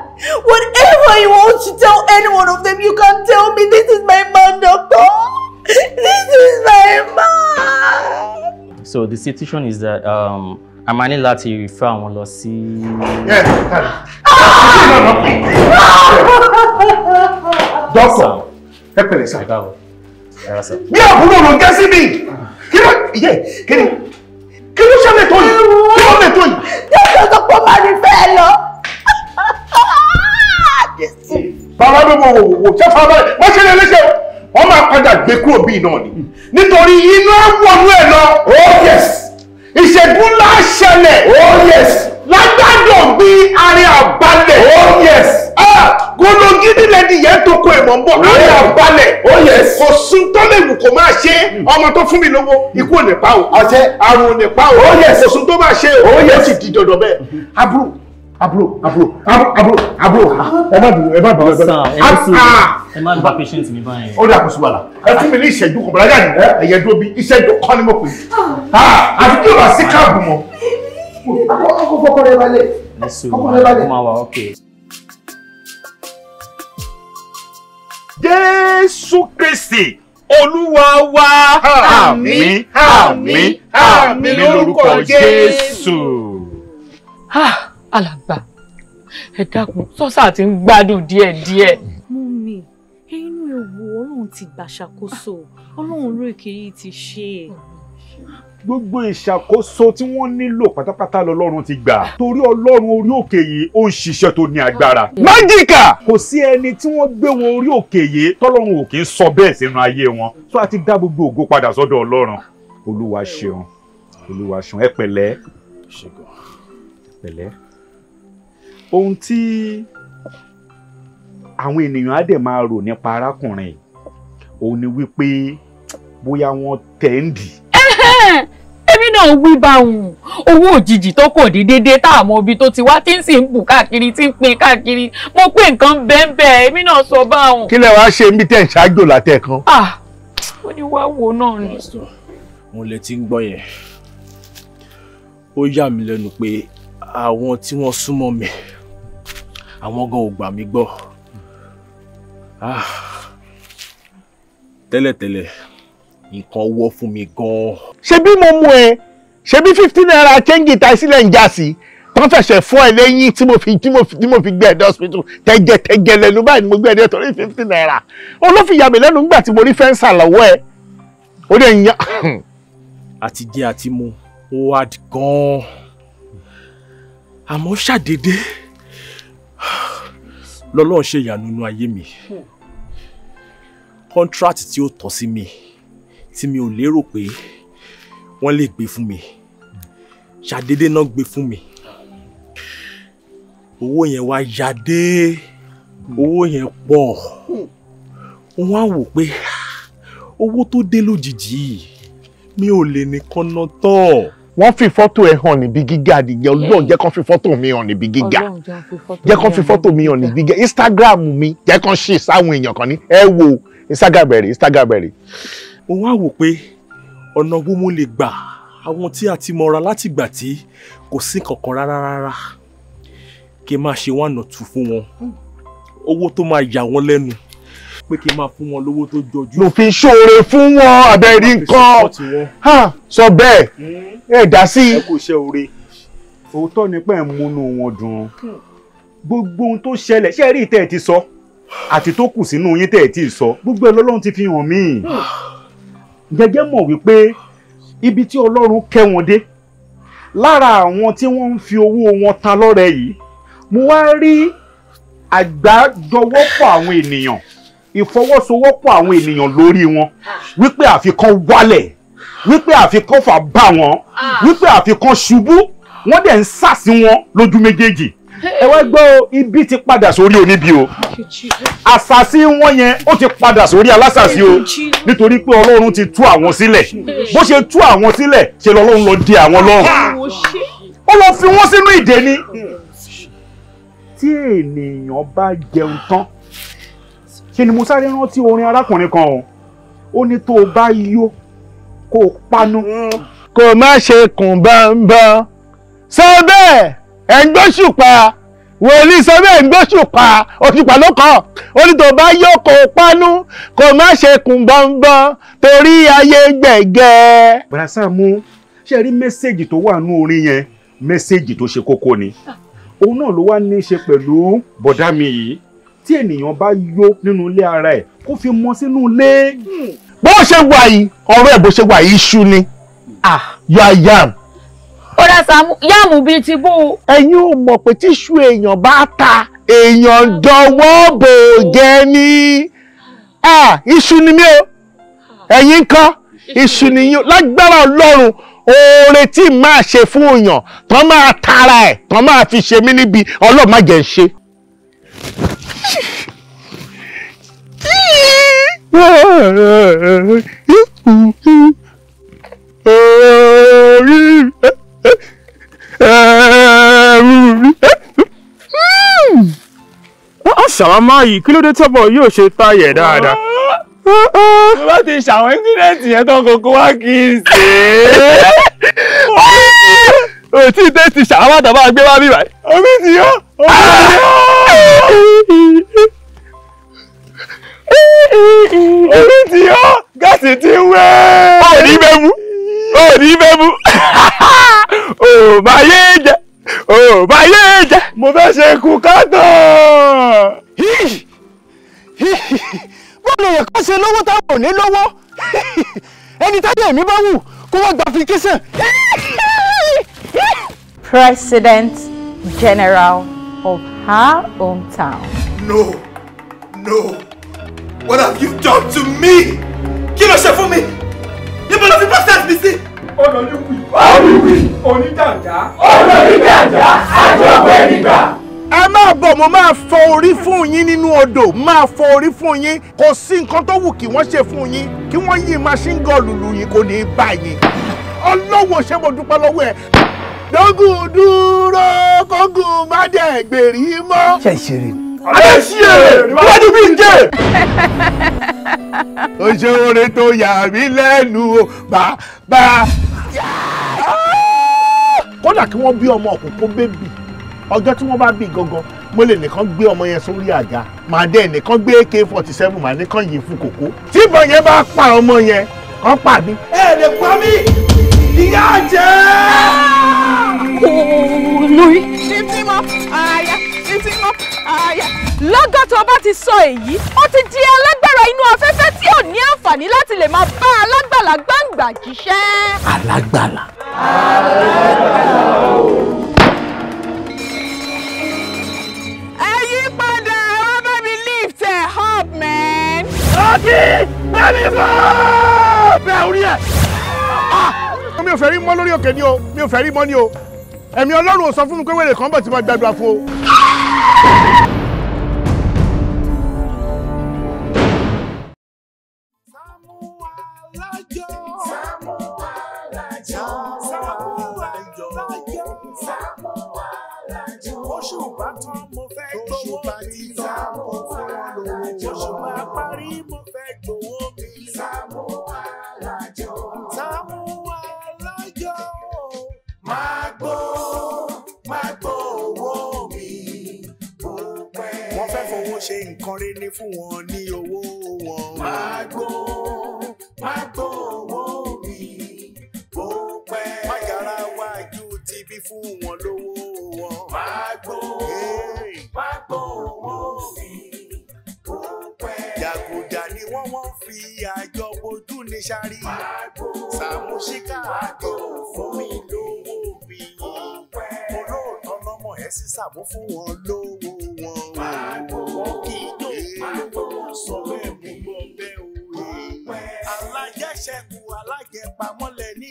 Whatever you want to tell any one of them, you can tell me. This is my man, doctor. This is my man. So the situation is that a máa ní láti refer àwọn lọ sí. Doctor, ẹ pẹ̀lẹ́ sá. Bí àbúrò ló ń gẹ́ sí mi. Kí ló ṣẹlẹ̀ tó yìí? Kí ló lè tó yìí? Dókítà sọ pé máa rí fẹ́ lọ. Bàbá mi wò ṣé fara balẹ̀ wọ́n ṣe lè léṣe wọ́n máa padà gbé kúrò bíi náà ni. Nítorí iná wọnú ẹ̀ lọ. Oh yes. Ìṣègùn ńlá ṣẹlẹ̀. Oh yes. Lágbàdo bí arìn àbálẹ̀. Oh yes. Golo gidi lẹ́dí yẹn tó kó ẹ̀mọ́ ń bọ̀. Arìn àbálẹ̀. Oh yes. Kò sún tó lè wù kó máa ṣe. Ọmọ tó fún mi lówó ikú ò ní pa o. Àṣẹ. Àrùn ò ní pa o. Oh yes. Kò sún tó máa ṣe o. Oh yes. Ó sì di dandan bẹ́ẹ̀. Àbúrò. Ẹ má bínú. Ẹ má gba patient mi báyìí. Ó dà kó sí wàhálà. Ẹ fún mi ní ìṣẹ́jú kan bọ̀lájà ní ẹ̀yẹ dúró bí ìṣẹ́jú kan ni mo pè. Àti kí o bá sí káàbù mọ́. Ọkọ̀ fọkọ rẹ balẹ̀. Ọkọ̀ rẹ balẹ̀. Ó máa wà okay. Jésù Kristi Olúwa wa. Àmín àmín àmín lórúkọ Jésù. Alàgbà ẹ dákun sọ́sà ti ń gbádùn díẹ̀díẹ̀. Mummy, inú ewu Ọlọ́run ti gbàṣàkóso. Ọlọ́run lórí kiri ti ṣe. Gbogbo ìṣàkóso tí wọ́n nílò pátápátá lọ́lọ́run ti gbà. Torí Ọlọ́run orí òkè yìí ó ń ṣiṣẹ́ tó ní agbára. Májíkà! Kò sí ẹni tí wọ́n gbé wọn orí òkè yìí tọ́lọ́run ò kì í sọ bẹ́ẹ̀ sínú ayé wọn. So a ti dá gbogbo ògo padà sọ́dọ̀ Ọlọ́run. Olúwa ṣeun. Olúwa ṣeun. Ẹ pẹ̀lẹ́. Pẹ̀lẹ́. Ohun tí àwọn ènìyàn á dẹ̀ máa rò nípa arákùnrin òun ni wípé bóyá wọ́n tẹ̀ ń dì. Èmi náà wí bá òun owó òjijì tó kò dé déédéé tá àmọ́ ibi tó ti wá tí ń sì ń bù káàkiri tí ń pín káàkiri mo pé nǹkan bẹ́ẹ̀ èmi náà sọ bá òun. Kí lẹ wá ṣe níbi tẹ́ ń ṣáájò látẹ̀kan. Ó ní wá wo náà ni. Mo lè ti ń gbọ́ yẹn ó yà mí lẹ́nu pé àwọn tí wọ́n súnmọ́ mi àwọn gan ò gbà mí gbọ́. Tẹ́lẹ̀tẹ́lẹ̀ nǹkan wọ́ fún mi gan. Ṣebí mo mú ẹ ṣebí 15 naira change ta sílẹ̀ ń já sí tán fẹsẹ̀ fọ́ ẹ lẹ́yìn tí mo fi gbé ẹ̀dẹ́ hospital tẹ́gẹ̀ lẹ́nu báyìí ni mo gbé ẹ̀dẹ́ torí 15 naira olófìyà mi lẹ́nu nígbà tí mo rí fẹ́ǹsà lọ́wọ́ ẹ ó dẹ̀ ń yá. Àti jẹ àti mu ó wá gan-an àmọ́ ṣàdédé lọ́lọ́run ṣe ìyanu nínú ayé mi contract tí ó tọ́ sí mi tí mi ò lérò pé wọ́n lè gbé fún mi. Ṣàdédé náà gbé fún mi. Owó yẹn wá yáde. Owó yẹn pọ̀. Wọ́n wá wò pé owó tó dé lójijì mi ò lè nìkan ná tán. Wọ́n fi fọ́tò ẹ̀ hàn níbi gíga nìyẹn. Ọlọ́run jẹ́ kán fi fọ́tò mi hàn níbi gíga. Jẹ́ kán fi fọ́tò mi hàn níbi gíga. Instagram mi jẹ́ kán ṣe sáwọn èèyàn kan ní ẹ wo Instagram bẹ̀rẹ̀. Mo wá wò pé ọ̀nà wo mo lè gbà àwọn tí a ti mọra láti gbà tí kò sí kankan rárá kí n máa ṣe one or two fún wọn. Owó tó máa yà wọ́n lẹ́nu pé kí n máa fún wọn lówó tó jọjú. Ló fi ṣoore fún wọn abẹ́rí nǹkan. Sọ bẹ́ẹ̀ ẹ dá sí. Ẹ kò ṣe oore. Òótọ́ ni pé ẹ̀ ń múnú wọn dùn. Gbogbo ohun tó ṣẹlẹ̀ ṣé ẹ rí ìtẹ́ ẹ̀ ti sọ àti tó kù sínú yín tẹ́ ẹ̀ ti sọ gbogbo ẹ̀ lọ́lọ́run ti fi hàn mí. Gẹ́gẹ́ mọ̀ wípé ibi tí Ọlọ́run kẹ́ wọn dé lára àwọn tí wọ́n ń fi owó wọn ta lọ́rẹ yìí mo wá rí àgbájọwọ́pọ̀ àwọn ènìyàn ìfọwọ́sowọ́pọ̀ àwọn ènìyàn lórí wọn wípé àfikán wálẹ̀ wípé àfikán fà bá wọn wípé àfikán ṣubú wọ́n dẹ̀ ń sà sí wọn lójú méjèèjì. Ẹ wá gbọ́ ibi ti padà sórí oníbi o àṣàsí wọn yẹn ó ti padà sórí alásàsí o nítorí pé Ọlọ́run ti tú àwọn sílẹ̀ bó ṣe tú àwọn sílẹ̀ ṣe lọ́lọ́run lọ di àwọn lọ́rùn ó lọ fi wọ́n sínú ìdè ni. Tí ènìyàn bá jẹun tán ṣe ni mo sáré rántí orin arákùnrin kan o ó ní tó o bá yó kó o panu. Kò má ṣe kùn bámbá sọ bẹ́ẹ̀ ẹ̀ ń gbóṣùpá wòlíì sọ bẹ́ẹ̀ ń gbóṣùpá òṣùpá ló kàn ó ní tó o bá yó kó o panu kò má ṣe kùn bámbá torí ayé gbẹ̀gẹ́. Bàdà Sàámú ṣe rí mẹ́sẹ̀gì tó wà nínú orin yẹn mẹ́sẹ̀gì tó ṣe kókó ni òun náà ló wá ní í ṣe pẹ̀lú bọ̀dá mi yìí tí ènìyàn bá yó nínú ilé ara ẹ̀ kó fi mọ́ sínú ilé. Bó ṣe wà yìí ọ̀rọ̀ ẹ̀ bó ṣe wà yìí iṣu ni yọ yam. Ọ̀rẹ́ Sàámú yàmù bíi ti bú. Ẹ̀yin ò mọ̀ pé tíṣu èèyàn bá ta èèyàn dọwọ́ bò jẹ́ ní. Iṣu ni mí o ẹ̀yin kan iṣu ni yín lágbára Ọlọ́run oore tí máa ṣe fún èèyàn tán máa tara ẹ̀ tán máa fi ṣe mí níbi Ọlọ́run má jẹ́ ń ṣe. Ṣàwámà yìí kí ló dé tọ́bọ̀ yóò ṣe táyẹ̀ dáadáa. Mo bá ti ṣàwọn ẹ́ńsídẹ̀ǹtì yẹn tán kókó wá kí n ṣe é. O tí ì tẹ́sí ṣàwámà tàbá gbé wá bí báyìí. Omi ti yọ. Omi ti yọ. Gáàsì ti wẹ́. Ó ní bẹ́ẹ̀ mú. Ó ní bẹ́ẹ̀ mú. Ó bá yé jẹ. Ó bá yé jẹ. Mo fẹ́ ṣe kú kátàn. Bọ́ọ̀lù yẹn kọ́ ṣe lówó táwọn ò ní lówó. Ẹni tájà èmi bá wù kó wọ́n gba application. President General of our hometown. No. What have you done to me? Kí ló ṣe fún mi? Níbo ló fi process mi sí? Olùwì oníjàǹjà. Olùwìjàǹjà àjọpọ̀ ẹ̀nìgbà. Ẹ máa bọ̀ mo máa fọ orí fún yín nínú odò máa fọ orí fún yín kò sí nǹkan tó wù kí wọ́n ṣe fún yín kí wọ́n yí machine gun lùlù yín kò ní í bá yín. Ọlọ́wọ́ ṣé mo dúpẹ́ lọ́wọ́ ẹ̀. Dógùn dúró kógùn má dẹ̀ gbèrí mọ́. Ṣé ìṣeré ni? Ayé ṣí èrè níwájú bí n jẹ́. Ó ṣe oore tó yà mí lẹ́nu o bàbá. Kódà kí wọ́n bí ọmọ òkùnkùn bébì ọjọ́ tí wọ́n bá bí gangan mo lè nìkan gbé ọmọ yẹn sórí àga màá dé nìkan gbé AK-47 màá nìkan yìí fún kòkó tí ìbọn yẹn bá pa ọmọ yẹn kàn pa mí. Ẹ lè pa mí ìyá jẹ́. Olórí. Títí mọ́ àyà títí mọ́ àyà. Lọ́gọ́ tó bá ti sọ èyí ó ti di alágbára inú afẹ́fẹ́ tí ò ní àǹfààní láti lè máa bá alágbàlá gbàǹgbà jíṣẹ́. Alágbàlá. Up, man. Rocky, let me go! mi ò fẹ́ rí mọ́ lórí òkè ni o mi ò fẹ́ rí mọ́ ni o ẹ̀mí Ọlọ́run ò sọ fún mi pé wèrè kan bọ̀ tí mo gbàdúrà fún o. Oṣù bá tán mo fẹ́ gbowó mi. Oṣù bá parí mo fẹ́ gbowó mi. SAAMU ALAJO. SAAMU ALAJO. Máa gbó owó mi. Wọ́n fẹ́ fowó ṣe nǹkan rere fún wọn ní owó wọn. Máa gbó owó mi. Má yára wájú tibí fún wọn lówó wọn. Máa gbó owó mi. Jàgùjà ni wọ́n fi àjọ bojú ní sáré. SAAMU ṣíkà àjọ fún mi lówó mi. Olóòótọ́ lọ́mọ ẹ̀ sí SAAMU fún wọn lówó wọn. Kì í jó sọ bẹ́ẹ̀ mú gbọ́ bẹ́ẹ̀ o. Alájẹṣẹ́kù alájẹpamọ́lẹ̀ ní